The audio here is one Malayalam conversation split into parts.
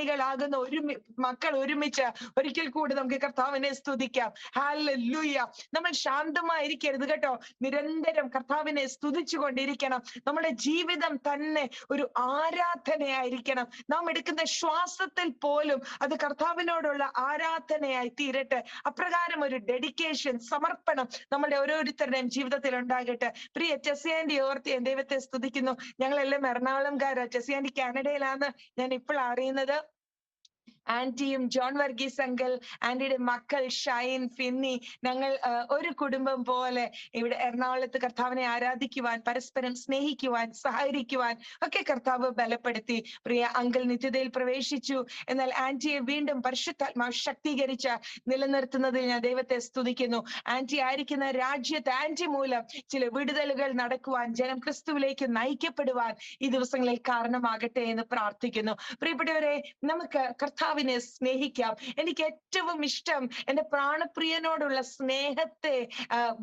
ക്രിസ്ത്യാനികളാകുന്ന മക്കൾ ഒരുമിച്ച് ഒരിക്കൽ കൂടി നമുക്ക് കർത്താവിനെ സ്തുതിക്കാം. ഹല്ലേലൂയ. നമ്മൾ ശാന്തമായിരിക്കരുത് കേട്ടോ. നിരന്തരം കർത്താവിനെ സ്തുതിച്ചു കൊണ്ടിരിക്കണം. നമ്മുടെ ജീവിതം തന്നെ ഒരു ആരാധനയായിരിക്കണം. നാം എടുക്കുന്ന ശ്വാസത്തിൽ പോലും അത് കർത്താവിനോടുള്ള ആരാധനയായി തീരട്ടെ. അപ്രകാരം ഒരു ഡെഡിക്കേഷൻ, സമർപ്പണം നമ്മുടെ ഓരോരുത്തരുടെയും ജീവിതത്തിൽ ഉണ്ടാകട്ടെ. പ്രിയ ചെസ്സിയാൻഡി ഓർത്ത് ഞാൻ ദൈവത്തെ സ്തുതിക്കുന്നു. ഞങ്ങളെല്ലാം എറണാകുളംകാരാ. ചെസ്സിയാൻഡി കാനഡയിലാണ് ഞാൻ ഇപ്പോൾ അറിയുന്നത്. ആന്റിയും ജോൺ വർഗീസ് അങ്കിൾ, ആന്റിയുടെ മക്കൾ ഷൈൻ, ഫിന്നി, ഞങ്ങൾ ഒരു കുടുംബം പോലെ ഇവിടെ എറണാകുളത്ത് കർത്താവിനെ ആരാധിക്കുവാൻ, പരസ്പരം സ്നേഹിക്കുവാൻ, സഹകരിക്കുവാൻ ഒക്കെ കർത്താവ് ബലപ്പെടുത്തി. പ്രിയ അങ്കിൾ നിത്യതയിൽ പ്രവേശിച്ചു. എന്നാൽ ആന്റിയെ വീണ്ടും പരിശുദ്ധാത്മാവ് ശക്തീകരിച്ച് നിലനിർത്തുന്നതിൽ ഞാൻ ദൈവത്തെ സ്തുതിക്കുന്നു. ആന്റി ആയിരിക്കുന്ന രാജ്യത്ത് ആന്റി മൂലം ചില വിടുതലുകൾ നടക്കുവാൻ, ജനം ക്രിസ്തുവിലേക്ക് നയിക്കപ്പെടുവാൻ ഈ ദിവസങ്ങളിൽ കാരണമാകട്ടെ എന്ന് പ്രാർത്ഥിക്കുന്നു. പ്രിയപ്പെട്ടവരെ, നമുക്ക് കർത്താവിനെ സ്നേഹിക്കാം. എനിക്ക് ഏറ്റവും ഇഷ്ടം എന്റെ പ്രാണപ്രിയനോടുള്ള സ്നേഹത്തെ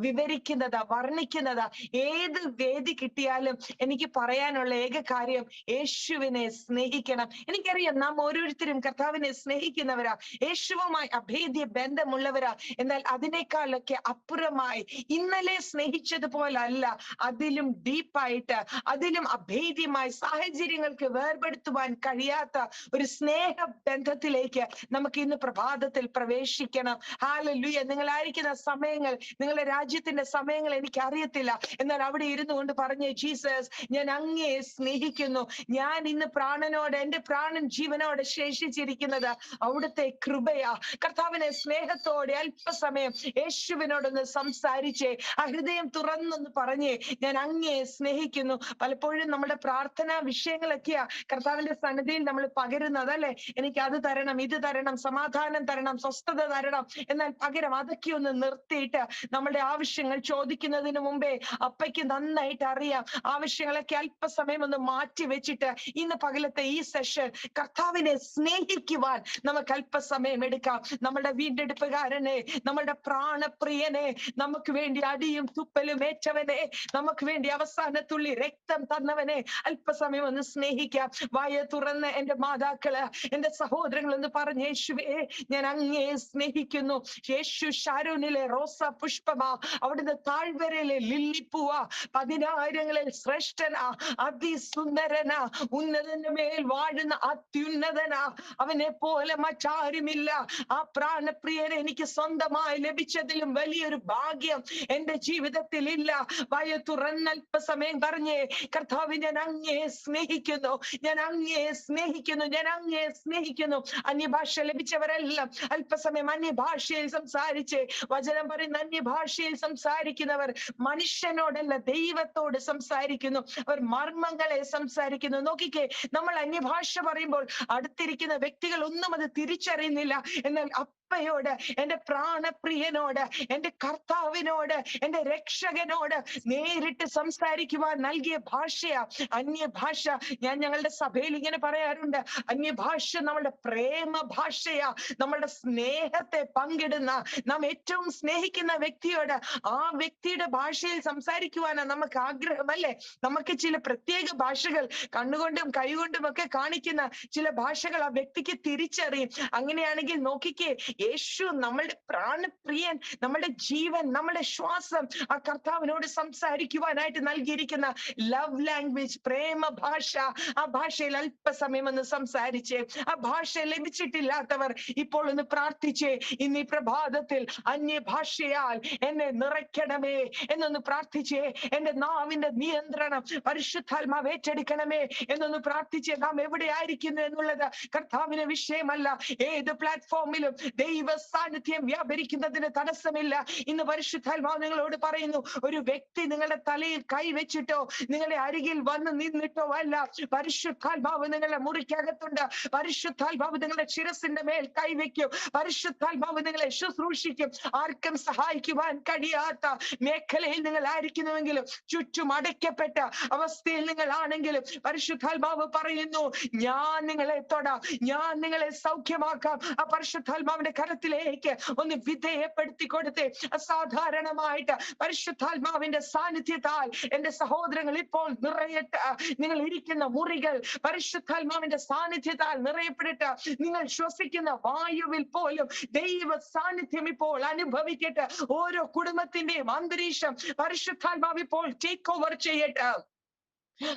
വിവരിക്കുന്നതാ, വർണ്ണിക്കുന്നതാ. ഏത് വേദി കിട്ടിയാലും എനിക്ക് പറയാനുള്ള ഏക കാര്യം യേശുവിനെ സ്നേഹിക്കണം. എനിക്കറിയാം നാം ഓരോരുത്തരും കർത്താവിനെ സ്നേഹിക്കുന്നവരാ, യേശുവുമായി അഭേദ്യ ബന്ധമുള്ളവരാ. എന്നാൽ അതിനേക്കാളൊക്കെ അപ്പുറമായി ഇന്നലെ സ്നേഹിച്ചതുപോലല്ല, അതിലും ഡീപ്പായിട്ട്, അതിലും അഭേദ്യമായി, സാഹചര്യങ്ങൾക്ക് വേർപെടുത്തുവാൻ കഴിയാത്ത ഒരു സ്നേഹ ബന്ധത്തിലേക്ക് നമുക്ക് ഇന്ന് പ്രഭാതത്തിൽ പ്രവേശിക്കണം. ഹല്ലേലൂയ. നിങ്ങളായിരിക്കുന്ന സമയങ്ങൾ, നിങ്ങളുടെ രാജ്യത്തിന്റെ സമയങ്ങൾ എനിക്ക് അറിയത്തില്ല. എന്നാൽ അവിടെ ഇരുന്നു കൊണ്ട് പറഞ്ഞേ, ജീസസ്, ഞാൻ അങ്ങയെ സ്നേഹിക്കുന്നു. ഞാൻ ഇന്ന് പ്രാണനോട്, എന്റെ പ്രാണൻ ജീവനോടെ ശേഷിച്ചിരിക്കുന്നത് അവിടുത്തെ കൃപയാ. കർത്താവിനെ സ്നേഹത്തോടെ അല്പസമയം യേശുവിനോടൊന്ന് സംസാരിച്ചേ, ആ ഹൃദയം തുറന്നൊന്ന് പറഞ്ഞേ, ഞാൻ അങ്ങയെ സ്നേഹിക്കുന്നു. പലപ്പോഴും നമ്മുടെ പ്രാർത്ഥനാ വിഷയങ്ങളൊക്കെയാ കർത്താവിന്റെ സന്നിധിയിൽ നമ്മൾ പകരുന്നത്, അല്ലെ? എനിക്ക് അത് തരണം, ഇത് തരണം, സമാധാനം തരണം, സ്വസ്ഥത തരണം. എന്നാൽ പകരം അതൊക്കെ ഒന്ന് നിർത്തിയിട്ട് നമ്മുടെ ആവശ്യങ്ങൾ ചോദിക്കുന്നതിന് മുമ്പേ അപ്പയ്ക്ക് നന്നായിട്ട് അറിയാം. ആവശ്യങ്ങളൊക്കെ അല്പസമയം ഒന്ന് മാറ്റി വെച്ചിട്ട് ഇന്ന് പകലത്തെ ഈ സെഷൻ കർത്താവിനെ സ്നേഹിക്കുവാൻ നമുക്ക് അല്പസമയം എടുക്കാം. നമ്മുടെ വീണ്ടെടുപ്പുകാരനെ, നമ്മുടെ പ്രാണപ്രിയനെ, നമുക്ക് വേണ്ടി അടിയും തുപ്പലും ഏറ്റവനെ, നമുക്ക് വേണ്ടി അവസാനത്തുള്ളി രക്തം തന്നവനെ അല്പസമയം ഒന്ന് സ്നേഹിക്കാം. വായ തുറന്ന് എന്റെ മാതാക്കള്, എന്റെ സഹോദരങ്ങൾ എന്ന് പറഞ്ഞ്, യേശുവേ, ഞാൻ അങ്ങയെ സ്നേഹിക്കുന്നു. യേശു ഷാരോനിലെ റോസ പുഷ്പമാ, അവിടുന്ന് താഴ്വരയിലെ ലില്ലിപ്പൂവാ, പതിനായിരങ്ങളിൽ ശ്രേഷ്ഠനാ, അതിസുന്ദരനാ, ഉന്നതന്റെ മേൽ വാഴുന്ന അത്യുന്നതനാ, അവനെ പോലെ മറ്റാരുമില്ല. ആ പ്രാണപ്രിയനെ എനിക്ക് സ്വന്തമായി ലഭിച്ചതിലും വലിയൊരു ഭാഗ്യം എന്റെ ജീവിതത്തിൽ ഇല്ല. വായ തുറന്നൽപ്പസമയം പറഞ്ഞേ, കർത്താവ്, ഞാൻ അങ്ങയെ സ്നേഹിക്കുന്നു, ഞാൻ അങ്ങയെ സ്നേഹിക്കുന്നു, ഞാൻ അങ്ങയെ സ്നേഹിക്കുന്നു. അന്യഭാഷ ലഭിച്ചവരെല്ലാം അല്പസമയം അന്യഭാഷയിൽ സംസാരിച്ച്, വചനം പറയുന്ന അന്യഭാഷയിൽ സംസാരിക്കുന്നവർ മനുഷ്യനോടല്ല ദൈവത്തോട് സംസാരിക്കുന്നു. അവർ മർമ്മങ്ങളെ സംസാരിക്കുന്നു. നോക്കിക്കേ, നമ്മൾ അന്യഭാഷ പറയുമ്പോൾ അടുത്തിരിക്കുന്ന വ്യക്തികൾ ഒന്നും അത് തിരിച്ചറിയുന്നില്ല. എന്നാൽ അപ്പയോട്, എന്റെ പ്രാണപ്രിയനോട്, എന്റെ കർത്താവിനോട്, എന്റെ രക്ഷകനോട് നേരിട്ട് സംസാരിക്കുവാൻ നൽകിയ ഭാഷയാ അന്യഭാഷ. ഞാൻ ഞങ്ങളുടെ സഭയിൽ ഇങ്ങനെ പറയാറുണ്ട്, അന്യഭാഷ നമ്മളുടെ പ്രേമ ഭാഷയാ, നമ്മളുടെ സ്നേഹത്തെ പങ്കിടുന്ന, നാം ഏറ്റവും സ്നേഹിക്കുന്ന വ്യക്തിയോട് ആ വ്യക്തിയുടെ ഭാഷയിൽ സംസാരിക്കുവാനാണ് നമുക്ക് ആഗ്രഹമല്ലേ? നമുക്ക് ചില പ്രത്യേക ഭാഷകൾ, കണ്ണുകൊണ്ടും കൈകൊണ്ടും ഒക്കെ കാണിക്കുന്ന ചില ഭാഷകൾ ആ വ്യക്തിക്ക് തിരിച്ചറിയും. അങ്ങനെയാണെങ്കിൽ നോക്കിക്കേ, യേശു നമ്മളുടെ പ്രാണപ്രിയൻ, നമ്മളുടെ ജീവൻ, നമ്മളുടെ ശ്വാസം, ആ കർത്താവിനോട് സംസാരിക്കുവാനായിട്ട് നൽകിയിരിക്കുന്ന ലവ് ലാംഗ്വേജ്, പ്രേമ ഭാഷ, ആ ഭാഷയിൽ അല്പസമയം ഒന്ന് സംസാരിച്ചേ. ആ ഭാഷ ലഭിച്ചിട്ടില്ലാത്തവർ ഇപ്പോൾ ഒന്ന് പ്രാർത്ഥിച്ചേ. ഇന്ന് ഈ പ്രഭാതത്തിൽ അന്യഭാഷയാൽ എന്നെ നിറയ്ക്കണമേ എന്നൊന്ന് പ്രാർത്ഥിച്ചേ. എന്റെ നാവിന്റെ നിയന്ത്രണം പരിശുദ്ധാത്മാവ് ഏറ്റെടുക്കണമേ എന്നൊന്ന് പ്രാർത്ഥിച്ചേ. നാം എവിടെ ആയിരിക്കുന്നു എന്നുള്ളത് കർത്താവിന് വിഷയമല്ല. ഏത് പ്ലാറ്റ്ഫോമിലും ദൈവ സാന്നിധ്യം വ്യാപരിക്കുന്നതിന് തടസ്സമില്ല. ഇന്ന് പരിശുദ്ധാത്മാവ് നിങ്ങളോട് പറയുന്നു, ഒരു വ്യക്തി നിങ്ങളുടെ തലയിൽ കൈവച്ചിട്ടോ നിങ്ങളുടെ അരികിൽ വന്ന് നിന്നിട്ടോ അല്ല, പരിശുദ്ധാത്മാവ് നിങ്ങളുടെ മുറിക്കകത്തുണ്ട്. പരിശുദ്ധാത്മാവ് നിങ്ങളുടെ ശിരസിന്റെ മേൽ കൈവയ്ക്കും. പരിശുദ്ധാത്മാവ് നിങ്ങളെ ശുശ്രൂഷിക്കും. ആർക്കും സഹായിക്കുവാൻ കഴിയാത്ത മേഖലയിൽ നിങ്ങൾ ആയിരിക്കുന്നുവെങ്കിലും, ചുറ്റും അടയ്ക്കപ്പെട്ട അവസ്ഥയിൽ നിങ്ങൾ ആണെങ്കിലും, പരിശുദ്ധാത്മാവ് പറയുന്നു, ഞാൻ നിങ്ങളെ തൊടാം, ഞാൻ നിങ്ങളെ സൗഖ്യമാക്കാം. ആ പരിശുദ്ധാത്മാവിന്റെ കരത്തിലേക്ക് ഒന്ന് വിധേയപ്പെടുത്തി കൊടുത്തേ. അസാധാരണമായിട്ട് പരിശുദ്ധാത്മാവിന്റെ സാന്നിധ്യത്താൽ എന്റെ സഹോദരങ്ങൾ ഇപ്പോൾ നിറയട്ടെ. നിങ്ങൾ ഇരിക്കുന്ന മുറികൾ പരിശുദ്ധാത്മാവിന്റെ സാന്നിധ്യത്താൽ നിറയപ്പെടട്ടെ. നിങ്ങൾ ശ്വസിക്കുന്ന വായുവിൽ പോലും ദൈവ സാന്നിധ്യം ഇപ്പോൾ അനുഭവിക്കട്ടെ. ഓരോ കുടുംബത്തിന്റെയും അന്തരീക്ഷം പരിശുദ്ധാത്മാവ് ഇപ്പോൾ ടേക്ക് ഓവർ ചെയ്യട്ടെ.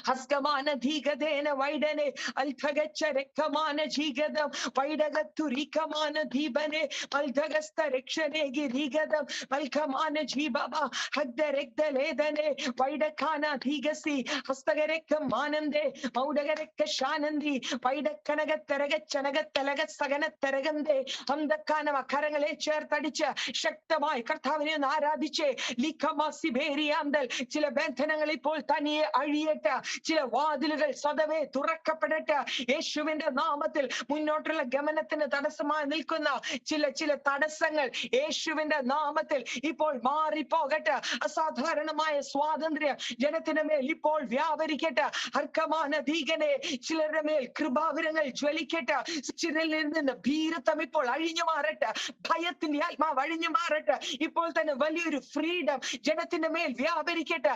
ഹസ്കമാന ധീഗതേന വൈഡനെ അൽധഗച്ച രക്തമാന ജീഗതം വൈഡകത്തുരിക്കമാന ദീപനെ മൽധഗസ്ത രക്ഷനെ ഗിരിഗതം മൽഖമാന ജീബബ ഹഗ്ദ രക്തലേദനെ വൈഡക്കാന ധീഗസി ഹസ്തകരക്കം മാനന്ദേ മൗഡകരക്ക ശാനന്ദി വൈഡക്കനകത്തരകച്ചനകത്തലക സകനത്തരകന്തേ ഹംദക്കാനവ കരങ്ങളെ ചേർത്തടിച്ച് ശക്തമായി കർത്താവിനെ ഒന്ന് ആരാധിച്ചേ. ലിഖമാസി ബേരിയാന്തൽ ചില ബന്ധനങ്ങൾ ഇപ്പോൾ തനിയെ അഴിയട്ടെ. ചില വാതിലുകൾ സ്വതവേ തുറക്കപ്പെടട്ടെ. യേശുവിന്റെ നാമത്തിൽ മുന്നോട്ടുള്ള ഗമനത്തിന് തടസ്സമായി നിൽക്കുന്ന ചില തടസ്സങ്ങൾ യേശുവിന്റെ നാമത്തിൽ ഇപ്പോൾ മാറിപ്പോകട്ടെ. അസാധാരണമായ സ്വാതന്ത്ര്യം ജനത്തിന് മേൽ ഇപ്പോൾ വ്യാപരിക്കട്ടെ. ഹർക്കമാന ധീകനെ ചിലരുടെ മേൽ കൃപാവരങ്ങൾ ജ്വലിക്കട്ടെ. ചിലരിൽ നിന്ന് ഭീരത്വം ഇപ്പോൾ അഴിഞ്ഞു മാറട്ടെ. ഭയത്തിന്റെ ആത്മാവ് അഴിഞ്ഞു മാറട്ടെ. ഇപ്പോൾ തന്നെ വലിയൊരു ഫ്രീഡം ജനത്തിന്റെ മേൽ വ്യാപരിക്കട്ടെ.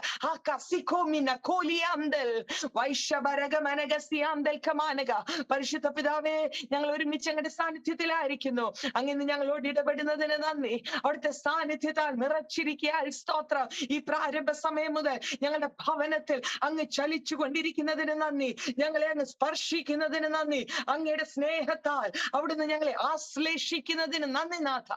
പരിശുദ്ധ പിതാവേ, ഞങ്ങൾ ഒരുമിച്ച് അങ്ങയുടെ സാന്നിധ്യത്തിലായിരിക്കുന്നു. അങ്ങനെ ഞങ്ങളോട് ഇടപെടുന്നതിന് നന്ദി. അവിടുത്തെ സാന്നിധ്യത്താൽ നിറച്ചിരിക്കാൻ സ്തോത്രം. ഈ പ്രാരംഭ സമയം മുതൽ ഞങ്ങളുടെ ഭവനത്തിൽ അങ്ങ് ചലിച്ചു കൊണ്ടിരിക്കുന്നതിന് നന്ദി. ഞങ്ങളെ അങ്ങ് സ്പർശിക്കുന്നതിന് നന്ദി. അങ്ങയുടെ സ്നേഹത്താൽ അവിടുന്ന് ഞങ്ങളെ ആശ്ലേഷിക്കുന്നതിന് നന്ദി നാഥ.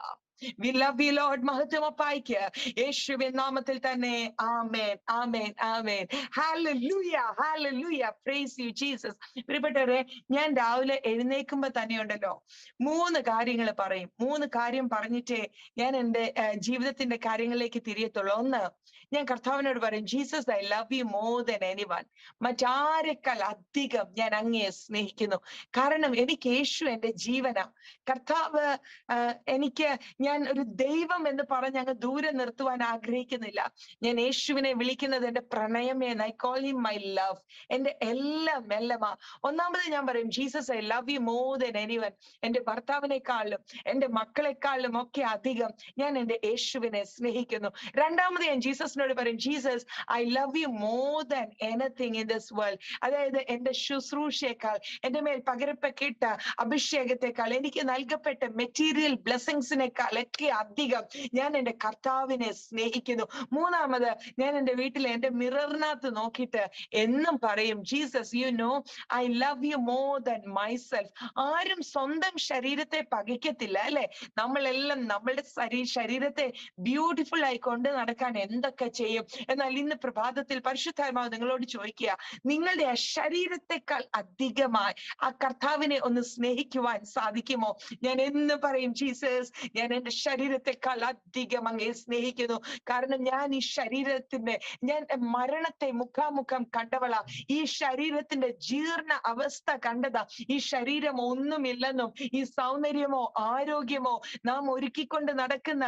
We love you, Lord. മഹത്വമപ്പായിക്ക് യേശുവിൻ നാമത്തിൽ തന്നെ. ആമേൻ, ആമേൻ, ആമേൻ. Hallelujah, hallelujah. Praise you, Jesus. പ്രിയപ്പെട്ടവരെ, ഞാൻ രാവിലെ എഴുന്നേൽക്കുമ്പോ തന്നെയുണ്ടല്ലോ 3 കാര്യങ്ങൾ പറയും. 3 കാര്യം പറഞ്ഞിട്ടേ ഞാൻ എൻ്റെ ജീവിതത്തിന്റെ കാര്യങ്ങളിലേക്ക് തിരിയത്തുള്ളൂ. ഒന്ന്, ഞാൻ കർത്താവിനോട് പറയും, Jesus, I love you more than anyone. മറ്റാരെക്കാൾ അധികം ഞാൻ അങ്ങയെ സ്നേഹിക്കുന്നു. കാരണം എനിക്ക് യേശു എൻ്റെ ജീവനാ. കർത്താവ് എനിക്ക് ഞാൻ ഒരു ദൈവം എന്ന് പറഞ്ഞ് അങ്ങ് ദൂരെ നിർത്തുവാൻ ആഗ്രഹിക്കുന്നില്ല. ഞാൻ യേശുവിനെ വിളിക്കുന്നത് എൻ്റെ പ്രണയമേ. I call him my love. എൻ്റെ എല്ലാം എല്ലാമാ. ഒന്നാമത് ഞാൻ പറയും, Jesus, I love you more than anyone. എൻ്റെ ഭർത്താവിനേക്കാളും എൻ്റെ മക്കളെക്കാളും ഒക്കെ അധികം ഞാൻ എൻ്റെ യേശുവിനെ സ്നേഹിക്കുന്നു. രണ്ടാമത് ഞാൻ ജീസസിനോട് പറയും, Jesus, I love you more than anything in this world. അതായത് എൻ്റെ ശുശ്രൂഷയേക്കാൾ, എൻ്റെ മേൽ പകരപ്പെട്ടിട്ട അഭിഷേകത്തെക്കാൾ, എനിക്ക് നൽകപ്പെട്ട മെറ്റീരിയൽ ബ്ലെസ്സിങ്സിനേക്കാൾ ഒക്കെ അധികം ഞാൻ എൻ്റെ കർത്താവിനെ സ്നേഹിക്കുന്നു. മൂന്നാമത്, ഞാൻ എൻ്റെ വീട്ടിലെ എൻ്റെ മിററിനകത്ത് നോക്കിയിട്ട് എന്നും പറയും, Jesus, you know I love you more than myself. ആരും സ്വന്തം ശരീരത്തെ പകയ്ക്കത്തില്ല, അല്ലെ? നമ്മളെല്ലാം നമ്മളുടെ ശരീരത്തെ ബ്യൂട്ടിഫുൾ ആയി കൊണ്ട് നടക്കാൻ എന്തൊക്കെ ചെയ്യും. എന്നാൽ ഇന്ന് പ്രഭാതത്തിൽ പരിശുദ്ധാത്മാവ് നിങ്ങളോട് ചോദിക്കുക, നിങ്ങളുടെ ആ ശരീരത്തെക്കാൾ അധികമായി ആ കർത്താവിനെ ഒന്ന് സ്നേഹിക്കുവാൻ സാധിക്കുമോ? ഞാൻ എന്ന് പറയും, ജീസസ്, ഞാൻ എൻ്റെ ശരീരത്തെക്കാൾ അധികം അങ്ങയെ സ്നേഹിക്കുന്നു. കാരണം ഞാൻ ഈ ശരീരത്തിന്റെ, ഞാൻ മരണത്തെ മുഖാമുഖം കണ്ടവളാ. ഈ ശരീരത്തിന്റെ ജീർണ അവസ്ഥ കണ്ടതാ. ഈ ശരീരം ഒന്നുമില്ലെന്നും ഈ സൗന്ദര്യമോ ആരോഗ്യമോ നാം ഒരുക്കിക്കൊണ്ട് നടക്കുന്ന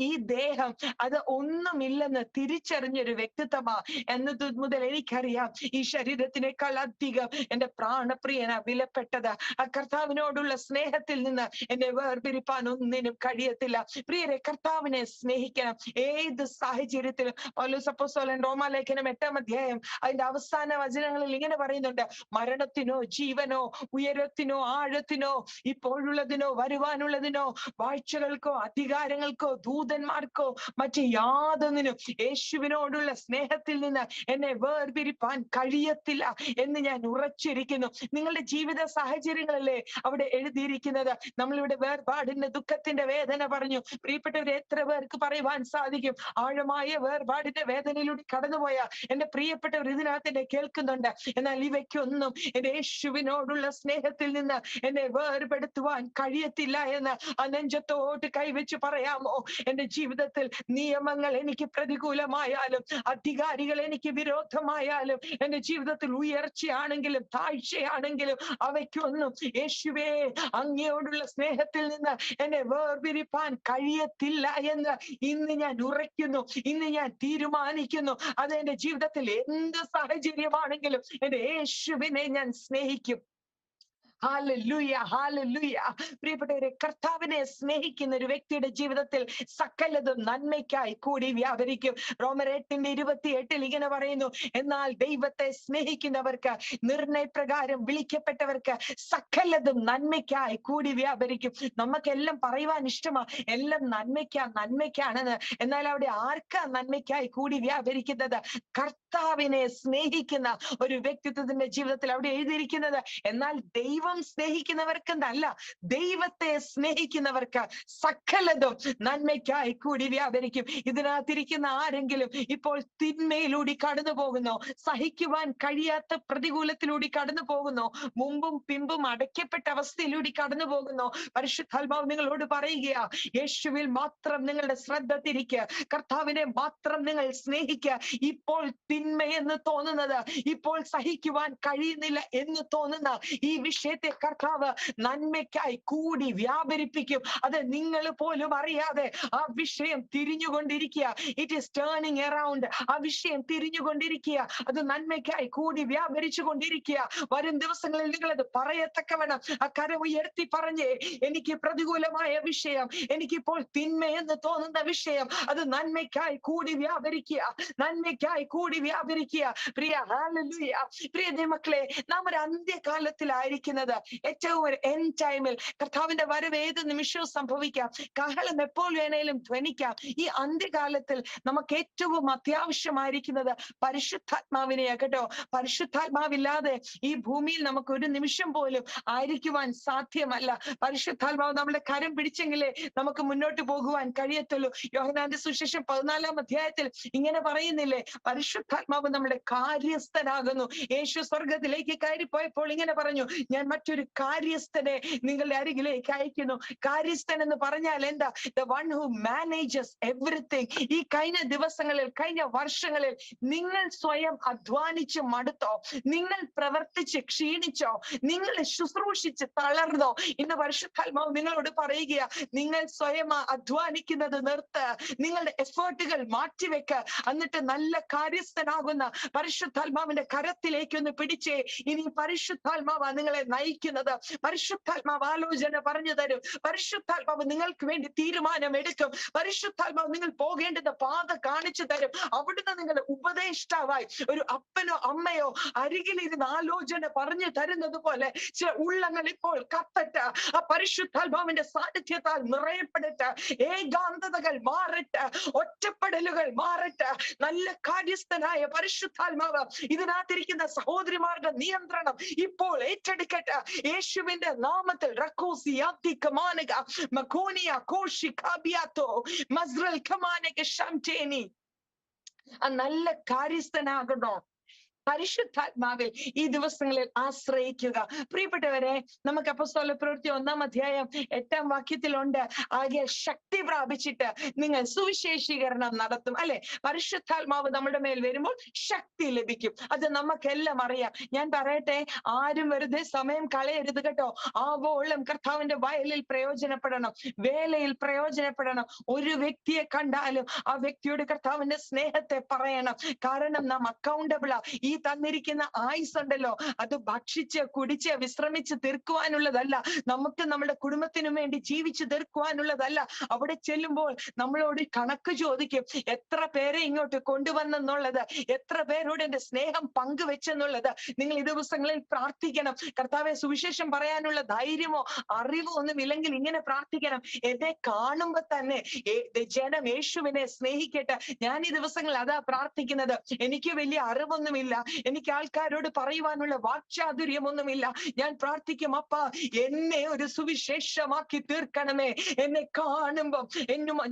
ഈ ദേഹം അത് ഒന്നുമില്ലെന്ന് തിരിച്ചറിഞ്ഞൊരു വ്യക്തിത്വമാ. എന്നത് മുതൽ എനിക്കറിയാം, ഈ ശരീരത്തിനേക്കാൾ അധികം എൻ്റെ പ്രാണപ്രിയന വിലപ്പെട്ടത്. ആ കർത്താവിനോടുള്ള സ്നേഹത്തിൽ നിന്ന് എന്നെ വേർപിരിപ്പാൻ ഒന്നിനും കഴിയത്തില്ല. പ്രിയരെ, കർത്താവിനെ സ്നേഹിക്കണം ഏത് സാഹചര്യത്തിലും. പൗലോസ് അപ്പോസ്തലൻ റോമാലേഖനം 8-ാം അധ്യായം അതിന്റെ അവസാന വചനങ്ങളിൽ ഇങ്ങനെ പറയുന്നുണ്ട്, മരണത്തിനോ ജീവനോ ഉയരത്തിനോ ആഴത്തിനോ ഇപ്പോഴുള്ളതിനോ വരുവാനുള്ളതിനോ വാഴ്ചകൾക്കോ അധികാരങ്ങൾക്കോ ദൂതന്മാർക്കോ മറ്റ് യാതൊന്നിനും യേശുവിനോടുള്ള സ്നേഹത്തിൽ നിന്ന് എന്നെ വേർപിരിപ്പാൻ കഴിയത്തില്ല എന്ന് ഞാൻ ഉറച്ചിരിക്കുന്നു. നിങ്ങളുടെ ജീവിത സാഹചര്യങ്ങളല്ലേ അവിടെ എഴുതിയിരിക്കുന്നത്. നമ്മളിവിടെ വേർപാടിന്റെ ദുഃഖത്തിന്റെ വേദന പറഞ്ഞു. പ്രിയപ്പെട്ടവരെ, എത്ര പേർക്ക് പറയുവാൻ സാധിക്കും? ആഴമായ വേർപാടിന്റെ വേദനയിലൂടെ കടന്നുപോയ എന്റെ പ്രിയപ്പെട്ടവർ ഇതിനകത്ത് എന്നെ കേൾക്കുന്നുണ്ട്. എന്നാൽ ഇവയ്ക്കൊന്നും എന്റെ യേശുവിനോടുള്ള സ്നേഹത്തിൽ നിന്ന് എന്നെ വേർപെടുത്തുവാൻ കഴിയത്തില്ല എന്ന് നെഞ്ചത്തോട്ട് കൈവച്ച് പറയാമോ? എന്റെ ജീവിതത്തിൽ നിയമങ്ങൾ എനിക്ക് പ്രതികൂലമായാലും അധികാരികൾ എനിക്ക് വിരോധമായാലും എന്റെ ജീവിതത്തിൽ ഉയർച്ചയാണെങ്കിലും താഴ്ചയാണെങ്കിലും അവയ്ക്കൊന്നും യേശുവേ അങ്ങയോടുള്ള സ്നേഹത്തിൽ നിന്ന് എന്നെ വേർപിരിപ്പാൻ കഴിയത്തില്ല എന്ന് ഇന്ന് ഞാൻ ഉറയ്ക്കുന്നു. ഇന്ന് ഞാൻ തീരുമാനിക്കുന്നു. അത് എന്റെ ജീവിതത്തിൽ എന്ത് സാഹചര്യമാണെങ്കിലും എന്റെ യേശുവിനെ ഞാൻ സ്നേഹിക്കും. Hallelujah, hallelujah. പ്രിയപ്പെട്ടവരെ, കർത്താവിനെ സ്നേഹിക്കുന്ന ഒരു വ്യക്തിയുടെ ജീവിതത്തിൽ സകലതും നന്മയ്ക്കായി കൂടി വ്യാപരിക്കും. റോമർ 8:28 ഇങ്ങനെ പറയുന്നു, എന്നാൽ ദൈവത്തെ സ്നേഹിക്കുന്നവർക്ക്, നിർണയപ്രകാരം വിളിക്കപ്പെട്ടവർക്ക് സകലതും നന്മയ്ക്കായി കൂടി വ്യാപരിക്കും. നമുക്കെല്ലാം പറയുവാൻ ഇഷ്ടമാ, എല്ലാം നന്മയ്ക്കാണെന്ന്. എന്നാൽ അവിടെ ആർക്കാ നന്മയ്ക്കായി കൂടി വ്യാപരിക്കുന്നത്? കർത്താവിനെ സ്നേഹിക്കുന്ന ഒരു വ്യക്തിത്വത്തിന്റെ ജീവിതത്തിൽ അവിടെ എഴുതിയിരിക്കുന്നത്. എന്നാൽ ദൈവം സ്നേഹിക്കുന്നവർക്കെന്നല്ല, ദൈവത്തെ സ്നേഹിക്കുന്നവർക്ക് സകലതും നന്മയ്ക്കായി കൂടി വ്യാപരിക്കും. ഇതിനകത്തിരിക്കുന്ന ആരെങ്കിലും ഇപ്പോൾ തിന്മയിലൂടെ കടന്നു പോകുന്നോ, സഹിക്കുവാൻ കഴിയാത്ത പ്രതികൂലത്തിലൂടെ കടന്നു പോകുന്നോ, മുമ്പും പിമ്പും അടയ്ക്കപ്പെട്ട അവസ്ഥയിലൂടെ കടന്നു പോകുന്നോ, പരിശുദ്ധാത്മാവ് നിങ്ങളോട് പറയുകയാ, യേശുവിൽ മാത്രം നിങ്ങളുടെ ശ്രദ്ധ തിരിക്കുക, കർത്താവിനെ മാത്രം നിങ്ങൾ സ്നേഹിക്കുക. ഇപ്പോൾ തിന്മയെന്ന് തോന്നുന്നത്, ഇപ്പോൾ സഹിക്കുവാൻ കഴിയുന്നില്ല എന്ന് തോന്നുന്ന ഈ വിഷയത്തെ കർത്താവ് നന്മയ്ക്കായി കൂടി വ്യാപരിപ്പിക്കും. അത് നിങ്ങൾ പോലും അറിയാതെ ആ വിഷയം തിരിഞ്ഞുകൊണ്ടിരിക്കുക. It is turning around. ആ വിഷയം തിരിഞ്ഞുകൊണ്ടിരിക്കുക. അത് നന്മയ്ക്കായി കൂടി വ്യാപരിച്ചു കൊണ്ടിരിക്കുക. വരും ദിവസങ്ങളിൽ നിങ്ങളത് പറയത്തക്കവണ്ണം ആ കരം ഉയർത്തി പറഞ്ഞേ, എനിക്ക് പ്രതികൂലമായ വിഷയം, എനിക്കിപ്പോൾ തിന്മയെന്ന് തോന്നുന്ന വിഷയം, അത് നന്മയ്ക്കായി കൂടി വ്യാപരിക്കുക, നന്മയ്ക്കായി കൂടി വ്യാപരിക്കുക. പ്രിയ ഹല്ലേലൂയ. പ്രിയ ദൈവമക്കളെ, നാം ഒരു അന്ത്യകാലത്തിലായിരിക്കുന്നത്. ഏറ്റവും ഒരു എൻഡ് ടൈമിൽ കർത്താവിന്റെ വരവ് ഏത് നിമിഷവും സംഭവിക്കാം. കാഹളം എപ്പോൾ വേണേലും ധ്വനിക്കാം. ഈ അന്ത്യകാലത്തിൽ നമുക്ക് ഏറ്റവും അത്യാവശ്യമായിരിക്കുന്നത് പരിശുദ്ധാത്മാവിനെയാ കേട്ടോ. പരിശുദ്ധാത്മാവില്ലാതെ ഈ ഭൂമിയിൽ നമുക്ക് ഒരു നിമിഷം പോലും ആയിരിക്കുവാൻ സാധ്യമല്ല. പരിശുദ്ധാത്മാവ് നമ്മുടെ കരം പിടിച്ചെങ്കിലേ നമുക്ക് മുന്നോട്ട് പോകുവാൻ കഴിയത്തുള്ളൂ. യോഹന്നാന്റെ സുവിശേഷം 14-ാം അധ്യായത്തിൽ ഇങ്ങനെ പറയുന്നില്ലേ, പരിശുദ്ധാത്മാവ് നമ്മുടെ കാര്യസ്ഥനാകുന്നു. യേശു സ്വർഗത്തിലേക്ക് കയറിപ്പോയപ്പോൾ ഇങ്ങനെ പറഞ്ഞു, ഞാൻ മറ്റൊരു കാര്യസ്ഥനെ നിങ്ങളുടെ അരികിലേക്ക് അയക്കുന്നു. കാര്യസ്ഥൻ എന്ന് പറഞ്ഞാൽ എന്താ? The one who manages everything. ഈ കഴിഞ്ഞ ദിവസങ്ങളിൽ, കഴിഞ്ഞ വർഷങ്ങളിൽ നിങ്ങൾ സ്വയം അധ്വാനിച്ച് മടുത്തോ? നിങ്ങൾ പ്രവർത്തിച്ച് ക്ഷീണിച്ചോ? നിങ്ങൾ ശുശ്രൂഷിച്ച് തളർന്നോ? ഇന്ന് പരിശുദ്ധാത്മാവ് നിങ്ങളോട് പറയുകയാ, നിങ്ങൾ സ്വയം അധ്വാനിക്കുന്നത് നിർത്ത്, നിങ്ങളുടെ എഫേർട്ടുകൾ മാറ്റിവെക്ക. എന്നിട്ട് നല്ല കാര്യസ്ഥനാകുന്ന പരിശുദ്ധാത്മാവിന്റെ കരത്തിലേക്ക് ഒന്ന് പിടിച്ചേ. ഇനി പരിശുദ്ധാത്മാവ് നിങ്ങളെ നയിക്കുന്നത്. പരിശുദ്ധാത്മാവ് ആലോചന പറഞ്ഞു തരും. പരിശുദ്ധാത്മാവ് നിങ്ങൾക്ക് വേണ്ടി തീരുമാനം എടുക്കും. പരിശുദ്ധാത്മാവ് നിങ്ങൾ പോകേണ്ടുന്ന പാത കാണിച്ചു തരും. അവിടുന്ന് നിങ്ങളുടെ ഉപദേഷ്ടാവായി ഒരു അപ്പനോ അമ്മയോ അരികിലിരുന്ന് ആലോചന പറഞ്ഞു തരുന്നത് പോലെ ചില ഉള്ളങ്ങൾ ഇപ്പോൾ കത്തട്ട. ആ പരിശുദ്ധാത്മാവിന്റെ സാന്നിധ്യത്താൽ നിറയപ്പെടട്ട. ഏകാന്തതകൾ മാറട്ടെ, ഒറ്റപ്പെടലുകൾ മാറട്ടെ. നല്ല കാര്യസ്ഥനായ പരിശുദ്ധാത്മാവ് ഇതിനകത്തിരിക്കുന്ന സഹോദരിമാരുടെ നിയന്ത്രണം ഇപ്പോൾ ഏറ്റെടുക്കട്ടെ. യേശുവിന്റെ നാമത്തിൽ റക്കോസി യാത്തികമാനക മഖോനിയ കോഷി കാബിയാത്തോ മസ്റൽ കമാനക ശംതേനി. ആ നല്ല കാര്യസ്ഥനാകണോ? പരിശുദ്ധാത്മാവിൽ ഈ ദിവസങ്ങളിൽ ആശ്രയിക്കുക. പ്രിയപ്പെട്ടവരെ, നമുക്ക് അപ്പോസ്തല പ്രവൃത്തി 1-ാം അധ്യായം 8-ാം വാക്യത്തിലുണ്ട്, ആകെ ശക്തി പ്രാപിച്ചിട്ട് നിങ്ങൾ സുവിശേഷീകരണം നടത്തും. അല്ലെ, പരിശുദ്ധാത്മാവ് നമ്മുടെ മേൽ വരുമ്പോൾ ശക്തി ലഭിക്കും. അത് നമുക്കെല്ലാം അറിയാം. ഞാൻ പറയട്ടെ, ആരും വെറുതെ സമയം കളയരുത് കേട്ടോ. ആവോളം കർത്താവിന്റെ വയലിൽ പ്രയോജനപ്പെടണം, വേലയിൽ പ്രയോജനപ്പെടണം. ഒരു വ്യക്തിയെ കണ്ടാലും ആ വ്യക്തിയോട് കർത്താവിന്റെ സ്നേഹത്തെ പറയണം. കാരണം നാം അക്കൗണ്ടബിളാ. ഈ തന്നിരിക്കുന്ന ആയുസ് ഉണ്ടല്ലോ, അത് ഭക്ഷിച്ച് കുടിച്ച് വിശ്രമിച്ച് തീർക്കുവാനുള്ളതല്ല. നമുക്ക് നമ്മുടെ കുടുംബത്തിനു വേണ്ടി ജീവിച്ചു തീർക്കുവാനുള്ളതല്ല. അവിടെ ചെല്ലുമ്പോൾ നമ്മളോട് കണക്ക് ചോദിക്കും. എത്ര പേരെ ഇങ്ങോട്ട് കൊണ്ടുവന്നെന്നുള്ളത്, എത്ര പേരോട് എന്റെ സ്നേഹം പങ്കുവെച്ചെന്നുള്ളത്. നിങ്ങൾ ഈ ദിവസങ്ങളിൽ പ്രാർത്ഥിക്കണം. കർത്താവെ, സുവിശേഷം പറയാനുള്ള ധൈര്യമോ അറിവോ ഒന്നും ഇല്ലെങ്കിൽ ഇങ്ങനെ പ്രാർത്ഥിക്കണം, എന്നെ കാണുമ്പോ തന്നെ ജനം യേശുവിനെ സ്നേഹിക്കട്ടെ. ഞാൻ ഈ ദിവസങ്ങളിൽ അതാ പ്രാർത്ഥിക്കുന്നത്. എനിക്ക് വലിയ അറിവൊന്നുമില്ല, എനിക്ക് ആൾക്കാരോട് പറയുവാനുള്ള വാക്ചാതുര്യമൊന്നുമില്ല. ഞാൻ പ്രാർത്ഥിക്കും, അപ്പാ എന്നെ ഒരു സുവിശേഷമാക്കി തീർക്കണമേ. എന്നെ കാണുമ്പോൾ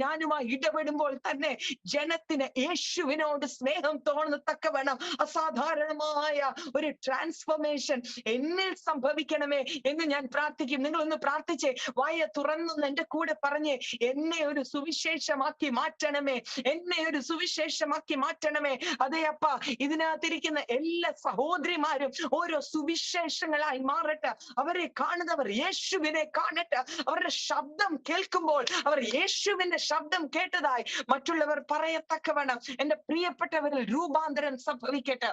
ഞാനുമായി ഇടപെടുമ്പോൾ തന്നെ ജനത്തിന് യേശുവിനോട് സ്നേഹം തോന്നത്തക്കവണ്ണം അസാധാരണമായ ഒരു ട്രാൻസ്ഫോർമേഷൻ എന്നിൽ സംഭവിക്കണമേ എന്ന് ഞാൻ പ്രാർത്ഥിക്കും. നിങ്ങളൊന്ന് പ്രാർത്ഥിച്ചേ, വായ തുറന്നൊന്ന് എന്റെ കൂടെ പറഞ്ഞേ, എന്നെ ഒരു സുവിശേഷമാക്കി മാറ്റണമേ, എന്നെ ഒരു സുവിശേഷമാക്കി മാറ്റണമേ. അതെ അപ്പ, ഇതിനകത്തിരിക്കുന്ന എല്ലാ സഹോദരിമാരും ഓരോ സുവിശേഷങ്ങളായി മാറട്ടെ. അവരെ കാണുന്നവർ യേശുവിനെ കാണട്ടെ. അവരുടെ ശബ്ദം കേൾക്കുമ്പോൾ അവർ യേശുവിന്റെ ശബ്ദം കേട്ടതായി മറ്റുള്ളവർ പറയത്തക്കവണ്ണം എന്റെ പ്രിയപ്പെട്ടവരിൽ രൂപാന്തരം സംഭവിക്കട്ടെ.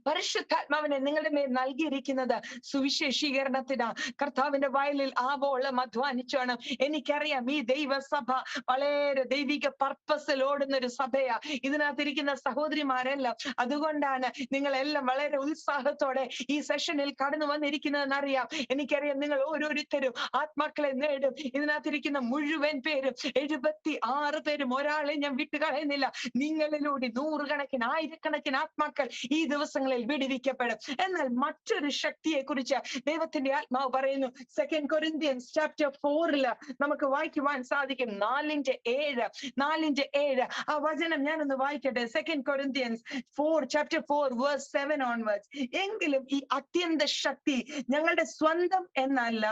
പരിശുദ്ധാത്മാവിനെ നിങ്ങളുടെ മേൽ നൽകിയിരിക്കുന്നത് സുവിശേഷീകരണത്തിന്. കർത്താവിന്റെ വയലിൽ ആവോളം അധ്വാനിച്ചാണ്. എനിക്കറിയാം ഈ ദൈവസഭ വളരെ ദൈവിക പർപ്പസിൽ ഓടുന്ന ഒരു സഭയാ. ഇതിനകത്തിരിക്കുന്ന സഹോദരിമാരെല്ലാം അതുകൊണ്ടാണ് നിങ്ങളെല്ലാം വളരെ ഉത്സാഹത്തോടെ ഈ സെഷനിൽ കടന്നു വന്നിരിക്കുന്നതെന്ന് അറിയാം. എനിക്കറിയാം നിങ്ങൾ ഓരോരുത്തരും ആത്മാക്കളെ നേടും. ഇതിനകത്തിരിക്കുന്ന മുഴുവൻ പേരും 76 പേരും ഒരാളെ ഞാൻ വിട്ടുകളയുന്നില്ല. നിങ്ങളിലൂടെ നൂറുകണക്കിന് ആയിരക്കണക്കിന് ആത്മാക്കൾ ഈ ദിവസങ്ങളിൽ വിടുവിക്കപ്പെടും. എന്നാൽ മറ്റൊരു ശക്തിയെ കുറിച്ച് ദൈവത്തിന്റെ ആത്മാവ് പറയുന്നു. 2 Corinthians chapter 4 നമുക്ക് വായിക്കുവാൻ സാധിക്കും. 4:7 ആ വചനം ഞാനൊന്ന് വായിക്കട്ടെ. 2 Corinthians 4 chapter 4 verse 7 onwards. എങ്കിലും ഈ അത്യന്ത ശക്തി ഞങ്ങളുടെ സ്വന്തം എന്നല്ല,